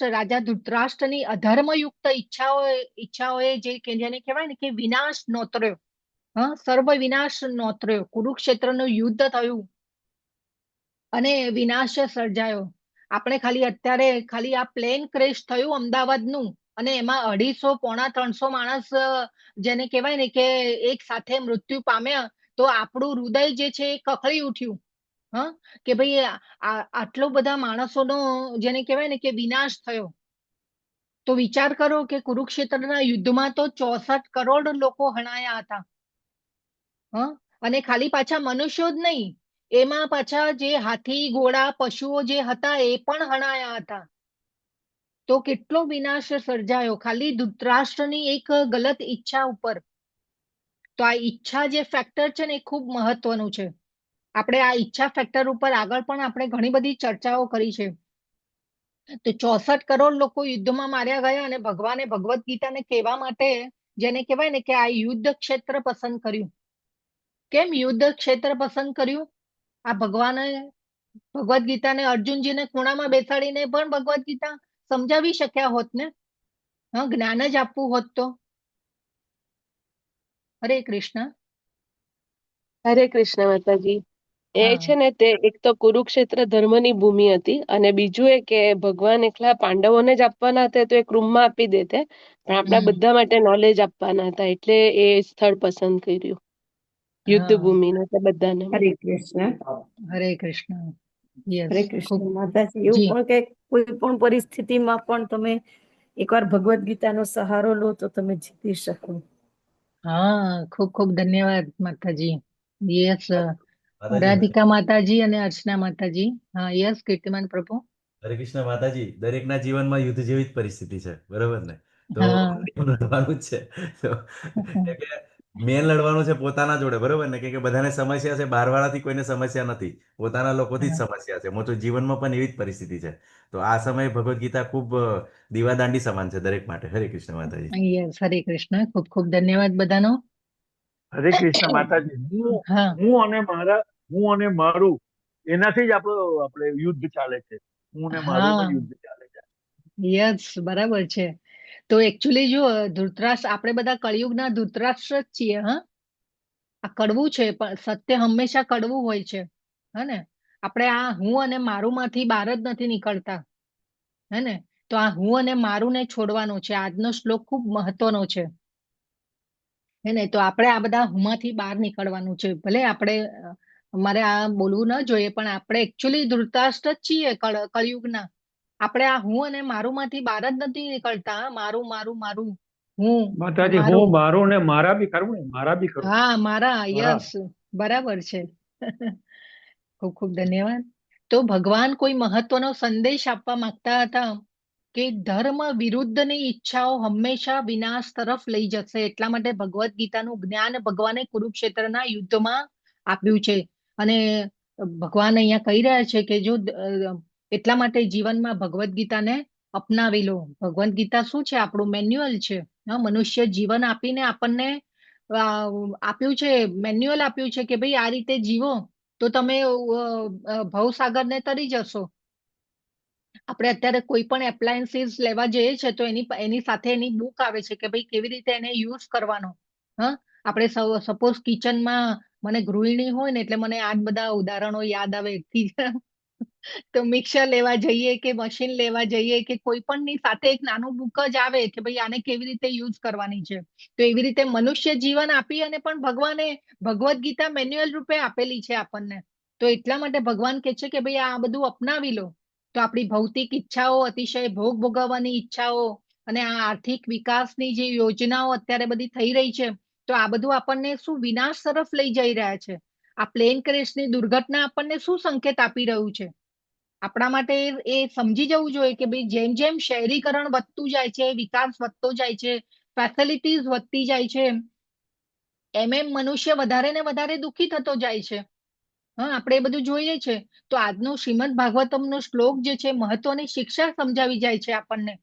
રાજા ધૃતરાષ્ટ્રની અધર્મયુક્ત ઈચ્છાઓએ જેને કહેવાય ને કે વિનાશ નોતર્યો, સર્વ વિનાશ નોતર્યો. કુરુક્ષેત્રનું યુદ્ધ થયું અને વિનાશ સર્જાયો. આપણે અત્યારે ખાલી આ પ્લેન ક્રેશ થયું અમદાવાદનું, અને એમાં 250-300 માણસ જેને કહેવાય ને કે એક સાથે મૃત્યુ પામ્યા, તો આપણું હૃદય જે છે એ કખળી ઉઠ્યું. કે ભાઈ આટલો બધા માણસોનો જેને કહેવાય ને કે વિનાશ થયો. તો વિચાર કરો કે કુરુક્ષેત્રના યુદ્ધમાં તો 64 કરોડ લોકો હણાયા હતા. અને ખાલી પાછા મનુષ્યો જ નહીં, એમાં પાછા જે હાથી, ઘોડા, પશુઓ જે હતા એ પણ હણાયા હતા. તો કેટલો વિનાશ સર્જાયો ખાલી ધૃતરાષ્ટ્રની એક ગલત ઈચ્છા ઉપર. તો આ ઈચ્છા જે ફેક્ટર છે ને એ ખૂબ મહત્વનું છે. આપણે આ ઈચ્છા ફેક્ટર ઉપર આગળ પણ આપણે ઘણી બધી ચર્ચાઓ કરી છે. તો 64 કરોડ લોકો યુદ્ધમાં માર્યા ગયા અને ભગવાને ભગવદ્ ગીતાને કહેવા માટે, જેને કહેવાય ને કે આ યુદ્ધ ક્ષેત્ર પસંદ કર્યું. કેમ યુદ્ધ ક્ષેત્ર પસંદ કર્યું? આ ભગવાને ભગવદ્ ગીતાને અર્જુનજીને ખૂણામાં બેસાડીને પણ ભગવદ્ ગીતા સમજાવી શક્યા હોત ને. જ્ઞાન જ આપવું હોત તો. હરે કૃષ્ણ. હરે કૃષ્ણ માતાજી. એ છે ને તે એક તો કુરુક્ષેત્ર ધર્મની ભૂમિ હતી અને બીજું એ કે ભગવાન એકલા પાંડવોને જ આપવાના હતા તો એક રૂમમાં આપી દેતે, પણ આપણા બધા માટે નોલેજ આપવાના હતા એટલે એ સ્થળ પસંદ કર્યું યુદ્ધ ભૂમિને બધાને. હરે કૃષ્ણ. હરે કૃષ્ણ. હરે કૃષ્ણ માતાજી. એવું પણ કે કોઈ પણ પરિસ્થિતિમાં પણ તમે એકવાર ભગવદ્ ગીતાનો સહારો લો તો તમે જીતી શકો. હા, ખૂબ ખૂબ ધન્યવાદ માતાજી. યસ, રાધિકા માતાજી અને અર્ચના માતાજી. હા, યસ કીર્તિમાન પ્રભુ. હરે કૃષ્ણ માતાજી. દરેકના જીવનમાં યુદ્ધ જેવી જ પરિસ્થિતિ છે, બરોબર ને? તો લડવાનું જ છે. મેન લડવાનું છે પોતાના જોડે, બરોબર ને? કે બધાને સમસ્યા છે, બહારવાળાથી કોઈને સમસ્યા નથી, પોતાના લોકોથી જ સમસ્યા છે. મોટું જીવનમાં પણ એવી જ પરિસ્થિતિ છે. તો આ સમયે ભગવદ્ ગીતા ખૂબ દીવાદાંડી સમાન છે દરેક માટે. હરે કૃષ્ણ માતાજી. યસ, હરે કૃષ્ણ. ખૂબ ખૂબ ધન્યવાદ બધાનો. હરે કૃષ્ણ માતાજી. હું અને મારું એનાથી જ આપણે યુદ્ધ ચાલે છે. હું ને મારું યુદ્ધ ચાલે છે. યસ, બરાબર છે. તો એકચ્યુઅલી જો ધૃતરાષ્ટ્ર, આપણે બધા કળિયુગના ધૃતરાષ્ટ્ર જ છીએ. હા, આ કડવું છે પણ સત્ય હંમેશા કડવું હોય છે. હે ને? આપણે આ હું અને મારું માંથી બહાર જ નથી નીકળતા. હે ને? તો આ હું અને મારું ને છોડવાનો છે. આજનો શ્લોક ખૂબ મહત્વનો છે. હે ને? તો આપણે આ બધા હુંમાંથી બહાર નીકળવાનું છે. ભલે આપણે અમારે આ બોલવું ન જોઈએ પણ આપણે એકચ્યુઅલી ધૃતરાષ્ટ્ર જ છીએ કળિયુગના. આપણે આ હું અને મારું માંથી બહાર જ નથી નીકળતા. મારું મારું મારું હું માતાજી, હું મારું ને મારા બી કરું ને, મારા બી કરું. હા, મારા. યસ, બરાબર છે. ખૂબ ખૂબ ધન્યવાદ. તો ભગવાન કોઈ મહત્વનો સંદેશ આપવા માંગતા હતા કે ધર્મ વિરુદ્ધની ઈચ્છાઓ હંમેશા વિનાશ તરફ લઈ જશે. એટલા માટે ભગવદ્ ગીતાનું જ્ઞાન ભગવાને કુરુક્ષેત્રના યુદ્ધમાં આપ્યું છે. અને ભગવાન અહીંયા કહી રહ્યા છે કે જો એટલા માટે જીવનમાં ભગવદ્ ગીતાને અપનાવી લો. ભગવદ્ ગીતા શું છે? આપણું મેન્યુઅલ છે. મનુષ્ય જીવન આપીને આપણને આપ્યું છે, મેન્યુઅલ આપ્યું છે કે ભાઈ આ રીતે જીવો તો તમે ભવસાગરને તરી જશો. આપણે અત્યારે કોઈ પણ એપ્લાયન્સીસ લેવા જઈએ છે તો એની સાથે એની બુક આવે છે કે ભાઈ કેવી રીતે એને યુઝ કરવાનો. આપણે સપોઝ કિચનમાં મને ગૃહિણી હોય ને એટલે મને આ બધા ઉદાહરણો યાદ આવે. તો મિક્સર લેવા જઈએ કે મશીન લેવા જઈએ કે કોઈ પણ ની સાથે એક નાનું બુક જ આવે કે ભાઈ આને કેવી રીતે યુઝ કરવાની છે. તો એવી રીતે મનુષ્ય જીવન આપી અને પણ ભગવાને ભગવદ્ ગીતા મેન્યુઅલ રૂપે આપેલી છે આપણને. તો એટલા માટે ભગવાન કહે છે કે ભાઈ આ બધું અપનાવી લો. તો આપણી ભૌતિક ઈચ્છાઓ, અતિશય ભોગ ભોગવવાની ઈચ્છાઓ અને આ આર્થિક વિકાસની જે યોજનાઓ અત્યારે બધી થઈ રહી છે તો આ બધું આપણને શું વિનાશ તરફ લઈ જઈ રહ્યા છે. આ પ્લેન ક્રેશની દુર્ઘટના આપણને શું સંકેત આપી રહ્યું છે? આપણા માટે એ સમજી જવું જોઈએ કે ભાઈ જેમ જેમ શહેરીકરણ વધતું જાય છે, વિકાસ વધતો જાય છે, ફેસિલિટીઝ વધતી જાય છે, એમ મનુષ્ય વધારે ને વધારે દુઃખી થતો જાય છે. આપણે એ બધું જોઈએ છે. તો આજનો શ્રીમદ ભાગવતમનો શ્લોક જે છે મહત્વની શિક્ષા સમજાવી જાય છે આપણને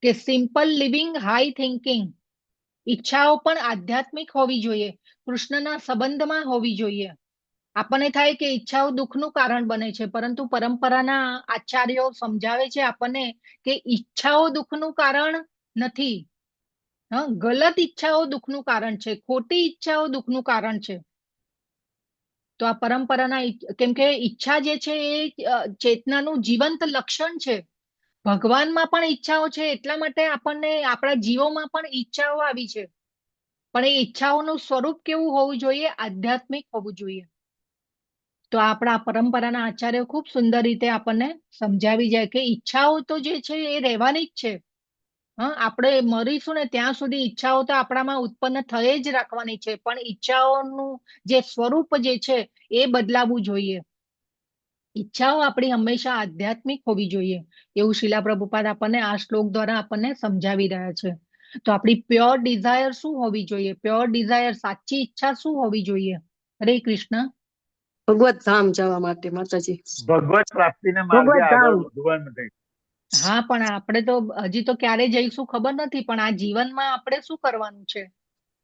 કે સિમ્પલ લિવિંગ, હાઈ થિંકિંગ. ઈચ્છાઓ પણ આધ્યાત્મિક હોવી જોઈએ, કૃષ્ણના સંબંધમાં હોવી જોઈએ. આપણને થાય કે ઈચ્છાઓ દુઃખનું કારણ બને છે પરંતુ પરંપરાના આચાર્યો સમજાવે છે આપણને કે ઈચ્છાઓ દુઃખનું કારણ નથી. ગલત ઈચ્છાઓ દુઃખનું કારણ છે, ખોટી ઈચ્છાઓ દુઃખનું કારણ છે. તો આ પરંપરાના, કેમ કે ઈચ્છા જે છે એ ચેતનાનું જીવંત લક્ષણ છે. ભગવાનમાં પણ ઈચ્છાઓ છે એટલા માટે આપણને આપણા જીવોમાં પણ ઈચ્છાઓ આવી છે. પણ એ ઈચ્છાઓનું સ્વરૂપ કેવું હોવું જોઈએ? આધ્યાત્મિક હોવું જોઈએ. તો આપણા પરંપરાના આચાર્યો ખૂબ સુંદર રીતે આપણને સમજાવી જાય કે ઈચ્છાઓ તો જે છે એ રહેવાની જ છે. આપણે મરીશું ને ત્યાં સુધી ઈચ્છાઓ તો આપણામાં ઉત્પન્ન થઈ જ રાખવાની છે, પણ ઈચ્છાઓનું જે સ્વરૂપ જે છે એ બદલાવવું જોઈએ. ઈચ્છાઓ આપણી હંમેશા આધ્યાત્મિક હોવી જોઈએ, એવું શીલા પ્રભુપાદ આપણને આ શ્લોક દ્વારા આપણને સમજાવી રહ્યા છે. તો આપણી પ્યોર ડિઝાયર શું હોવી જોઈએ? પ્યોર ડિઝાયર, સાચી ઈચ્છા શું હોવી જોઈએ? હરે કૃષ્ણ. ભગવત ધામ જવા માટે માતાજી, ભગવત પ્રાપ્તિના માર્ગે ભગવત આગળ ધામ. વધવા માટે. હા, પણ આપણે તો હજી તો ક્યારે જઈશું ખબર નથી, પણ આ જીવનમાં આપણે શું કરવાનું છે?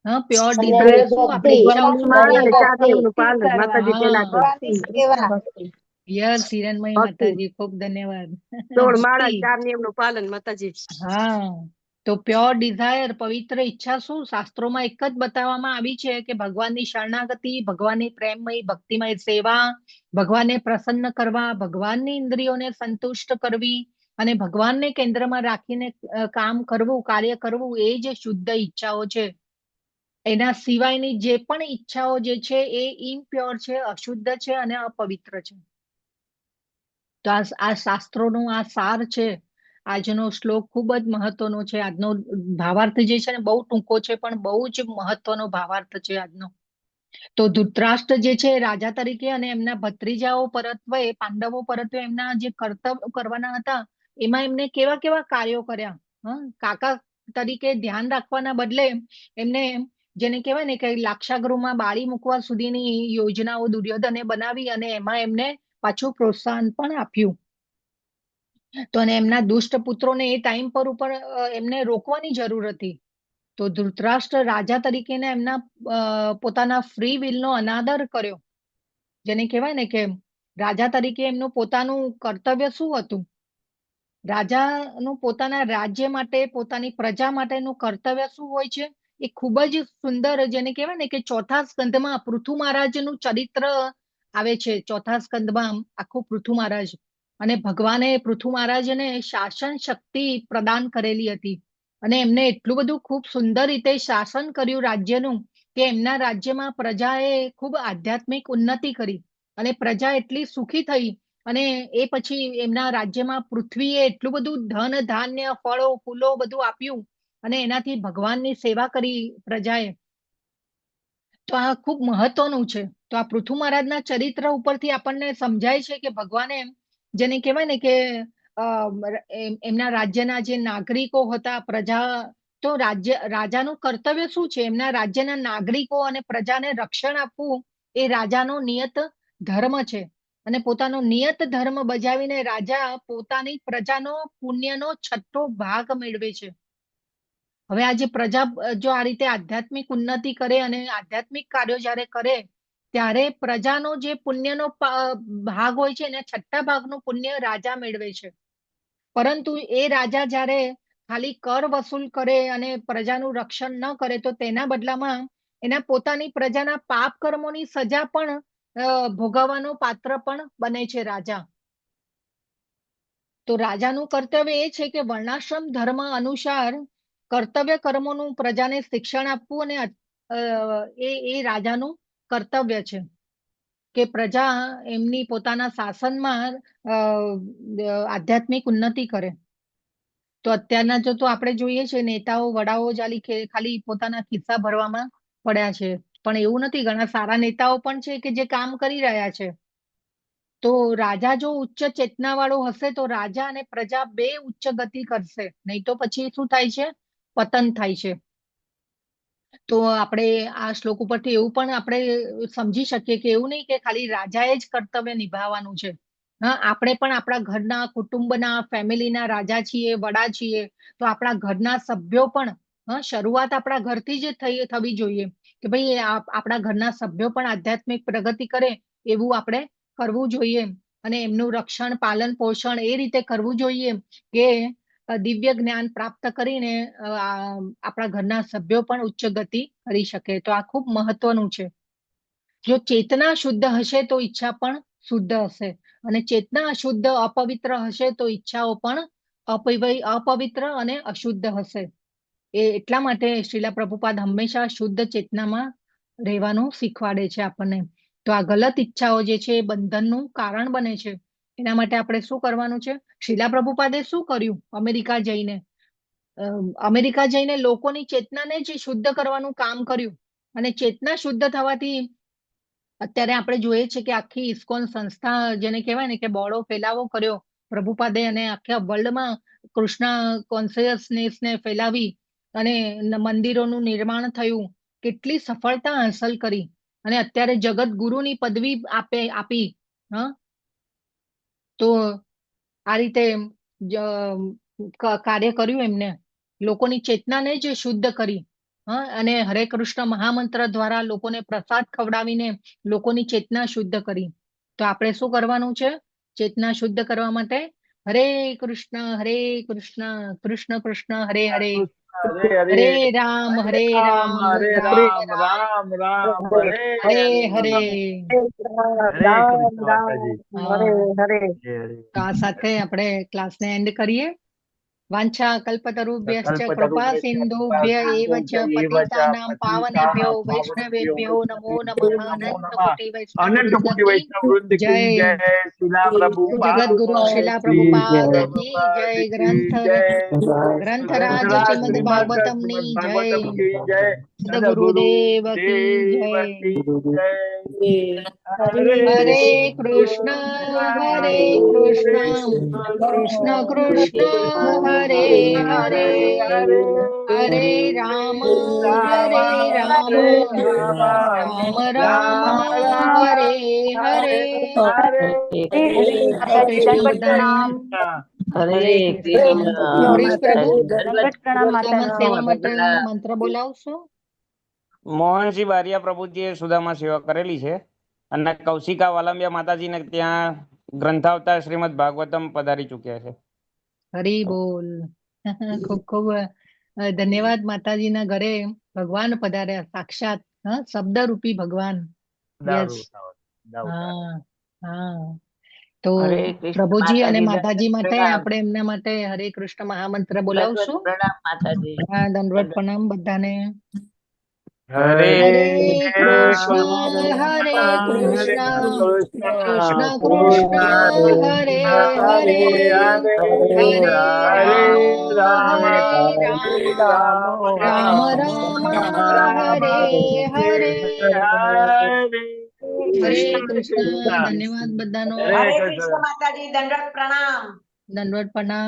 હા, પ્યોર ડિઝાયર શું, આપણી ઈચ્છાઓ શું માળા હોવી ને જોઈએ? 4 નિયમનું પાલન માતાજી પેલા તો યસ, હિરણમયી ભક્તિ, માતાજી, ખૂબ ધન્યવાદ. 16 માળા ભક્તિ. 4 નિયમનું પાલન માતાજી. હા, તો પ્યોર ડિઝાયર, પવિત્ર ઈચ્છા શું? શાસ્ત્રોમાં એક જ બતાવવામાં આવી છે કે ભગવાનની શરણાગતિ, ભગવાનની પ્રેમમય ભક્તિમય સેવા, ભગવાનને પ્રસન્ન કરવા, ભગવાનની ઇન્દ્રિયોને સંતુષ્ટ કરવી અને ભગવાનને કેન્દ્રમાં રાખીને કામ કરવું, કાર્ય કરવું, એ જ શુદ્ધ ઈચ્છાઓ છે. એના સિવાયની જે પણ ઈચ્છાઓ જે છે એ ઇમ્પ્યોર છે, અશુદ્ધ છે અને અપવિત્ર છે. તો આ શાસ્ત્રોનો આ સાર છે. આજનો શ્લોક ખૂબ જ મહત્વનો છે. આજનો ભાવાર્થ જે છે ને બહુ ટૂંકો છે, પણ બહુ જ મહત્વનો ભાવાર્થ છે આજનો. તો ધૃતરાષ્ટ્ર જે છે રાજા તરીકે અને એમના ભત્રીજાઓ પરત્વે, પાંડવો પરત્વે એમના જે કર્તવ્ય કરવાના હતા, એમાં એમને કેવા કેવા કાર્યો કર્યા. કાકા તરીકે ધ્યાન રાખવાના બદલે એમને, જેને કહેવાય ને કે લાક્ષાગૃહમાં બાળી મૂકવા સુધીની યોજનાઓ દુર્યોધને બનાવી અને એમાં એમને પાછું પ્રોત્સાહન પણ આપ્યું. તો અને એમના દુષ્ટ પુત્રોને એ ટાઈમ પર ઉપર એમને રોકવાની જરૂર હતી. તો ધૃતરાષ્ટ્ર રાજા તરીકેના એમના પોતાના ફ્રી વિલનો અનાદર કર્યો. જેને કહેવાય ને કે રાજા તરીકે એમનું પોતાનું કર્તવ્ય શું હતું? રાજાનું પોતાના રાજ્ય માટે, પોતાની પ્રજા માટેનું કર્તવ્ય શું હોય છે? એ ખૂબ જ સુંદર, જેને કહેવાય ને કે ચોથા સ્કંદમાં પૃથુ મહારાજનું ચરિત્ર આવે છે. ચોથા સ્કંદમાં આખું પૃથુ મહારાજ, અને ભગવાને પૃથુ મહારાજને શાસન શક્તિ પ્રદાન કરેલી હતી અને એમને એટલું બધું ખૂબ સુંદર રીતે શાસન કર્યું રાજ્યનું કે એમના રાજ્યમાં પ્રજાએ ખૂબ આધ્યાત્મિક ઉન્નતિ કરી અને પ્રજા એટલી સુખી થઈ. અને એ પછી એમના રાજ્યમાં પૃથ્વીએ એટલું બધું ધન ધાન્ય ફળો ફૂલો બધું આપ્યું અને એનાથી ભગવાનની સેવા કરી પ્રજાએ. તો આ ખૂબ મહત્વનું છે. તો આ પૃથુ મહારાજના ચરિત્ર ઉપરથી આપણને સમજાય છે કે ભગવાને, જેને કહેવાય ને કે એમના રાજ્યના જે નાગરિકો હતા, પ્રજા, તો રાજાનું કર્તવ્ય શું છે? એમના રાજ્યના નાગરિકો અને પ્રજાને રક્ષણ આપવું એ રાજાનો નિયત ધર્મ છે. અને પોતાનો નિયત ધર્મ બજાવીને રાજા પોતાની પ્રજાનો પુણ્યનો 6થો ભાગ મેળવે છે. હવે આજે પ્રજા જો આ રીતે આધ્યાત્મિક ઉન્નતિ કરે અને આધ્યાત્મિક કાર્યો જ્યારે કરે, ત્યારે પ્રજાનો જે પુણ્યનો ભાગ હોય છે એને 6થા ભાગનું પુણ્ય રાજા મેળવે છે. પરંતુ એ રાજા જ્યારે ખાલી કર વસૂલ કરે અને પ્રજાનું રક્ષણ ન કરે, તો તેના બદલામાં એના પોતાની પ્રજાના પાપ કર્મોની સજા પણ ભોગવવાનો પાત્ર પણ બને છે રાજા. તો રાજાનું કર્તવ્ય એ છે કે વર્ણાશ્રમ ધર્મ અનુસાર કર્તવ્ય કર્મોનું પ્રજાને શિક્ષણ આપવું, અને એ રાજાનું કર્તવ્ય છે કે પ્રજા એમની પોતાના શાસનમાં આધ્યાત્મિક ઉન્નતિ કરે. તો અત્યારના જો તો આપણે જોઈએ છે નેતાઓ વડાઓ ખાલી પોતાના ખિસ્સા ભરવામાં પડ્યા છે, પણ એવું નથી. ઘણા સારા નેતાઓ પણ છે કે જે કામ કરી રહ્યા છે. તો રાજા જો ઉચ્ચ ચેતના વાળો હશે તો રાજા અને પ્રજા બે ઉચ્ચ ગતિ કરશે, નહીં તો પછી શું થાય છે? પતન થાય છે. તો આપણે આ શ્લોક ઉપરથી એવું પણ આપણે સમજી શકીએ કે એવું નહીં કે ખાલી રાજાએ જ કર્તવ્ય નિભાવવાનું છે. હા, આપણે પણ આપણા ઘરના, કુટુંબના, ફેમિલીના રાજા છીએ, વડા છીએ. તો આપણા ઘરના સભ્યો પણ, શરૂઆત આપણા ઘરથી જ થવી જોઈએ કે ભાઈ આપણા ઘરના સભ્યો પણ આધ્યાત્મિક પ્રગતિ કરે એવું આપણે કરવું જોઈએ અને એમનું રક્ષણ, પાલન, પોષણ એ રીતે કરવું જોઈએ કે દિવ્ય જ્ઞાન પ્રાપ્ત કરીને આપણા ઘરના સભ્યો પણ ઉચ્ચ ગતિ કરી શકે. તો આ ખૂબ મહત્વનું છે. જો ચેતના શુદ્ધ હશે તો ઈચ્છા પણ શુદ્ધ હશે, અને ચેતના અશુદ્ધ, અપવિત્ર હશે તો ઈચ્છાઓ પણ અપવિત્ર અને અશુદ્ધ હશે. એટલા માટે શ્રીલા પ્રભુપાદ હંમેશા શુદ્ધ ચેતનામાં રહેવાનું શીખવાડે છે આપણને. તો આ ગલત ઈચ્છાઓ જે છે એ બંધનનું કારણ બને છે. એના માટે આપણે શું કરવાનું છે? શ્રીલા પ્રભુપાદે શું કર્યું? અમેરિકા જઈને લોકોની ચેતનાને જ શુદ્ધ કરવાનું કામ કર્યું, અને ચેતના શુદ્ધ થવાથી અત્યારે આપણે જોઈએ છે કે આખી ઇસ્કોન સંસ્થા જેને કહેવાય ને કે બહોળો ફેલાવો કર્યો પ્રભુપાદે અને આખા વર્લ્ડમાં કૃષ્ણ કોન્શિયસનેસ ને ફેલાવી અને મંદિરોનું નિર્માણ થયું, કેટલી સફળતા હાંસલ કરી અને અત્યારે જગત ગુરુની પદવી આપી. હા, તો આ રીતે કાર્ય કર્યું એમને, લોકોની ચેતનાને જ શુદ્ધ કરી. હા, અને હરે કૃષ્ણ મહામંત્ર દ્વારા લોકોને પ્રસાદ ખવડાવીને લોકોની ચેતના શુદ્ધ કરી. તો આપણે શું કરવાનું છે ચેતના શુદ્ધ કરવા માટે? હરે કૃષ્ણ કૃષ્ણ કૃષ્ણ હરે હરે, હરે રામ હરે રામ રામ રામ હરે હરે હરે. તો આ સાથે આપણે ક્લાસને એન્ડ કરીએ. વાંછા કલ્પતરુભ્યશ્ચ કૃપા સિંધુભ્ય એવ ચ પતિતાનાં પાવનેભ્યો વૈષ્ણવેભ્યો નમો નમઃ. અનંત કોટી વૈષ્ણવ જય. જગદગુરુ શિલા પ્રભુપાદ કી જય. ગ્રંથરાજ શ્રીમદ ભાગવતમની જય. સદગુરુદેવ કી જય. હરે કૃષ્ણ કૃષ્ણ કૃષ્ણ હરે હરે, હરે રામ રામ રામ હરે હરે. કૃષ્ણ બધાને હરે કૃષ્ણ. અમરીશ પ્રભુ પ્રણામ સેવા માટેનો મંત્ર બોલાવશો? મોહનસિંહ બારિયા પ્રભુજીએ સુદામા સેવા કરેલી છે અને કૌશિકા વાલંબિયા માતાજીને ત્યાં ગ્રંથાવતાર શ્રીમદ ભાગવતમ પધારી ચુક્યા છે. હરી બોલ. ખૂબ ખૂબ ધન્યવાદ. માતાજીના ઘરે ભગવાન પધાર્યા, સાક્ષાત શબ્દરૂપી ભગવાન. યસ. હા હા. તો પ્રભુજી અને માતાજી માટે આપણે એમના માટે હરે કૃષ્ણ મહામંત્ર બોલાવશું. હા, દંડવત પ્રણામ બધાને. હરે કૃષ્ણ કૃષ્ણ કૃષ્ણ હરે હરે, હરે રામ રામ હરે હરે. હરે કૃષ્ણ. ધન્યવાદ બધાનો. હરે કૃષ્ણ માતાજી. દંડવત પ્રણામ. દંડવત પ્રણામ.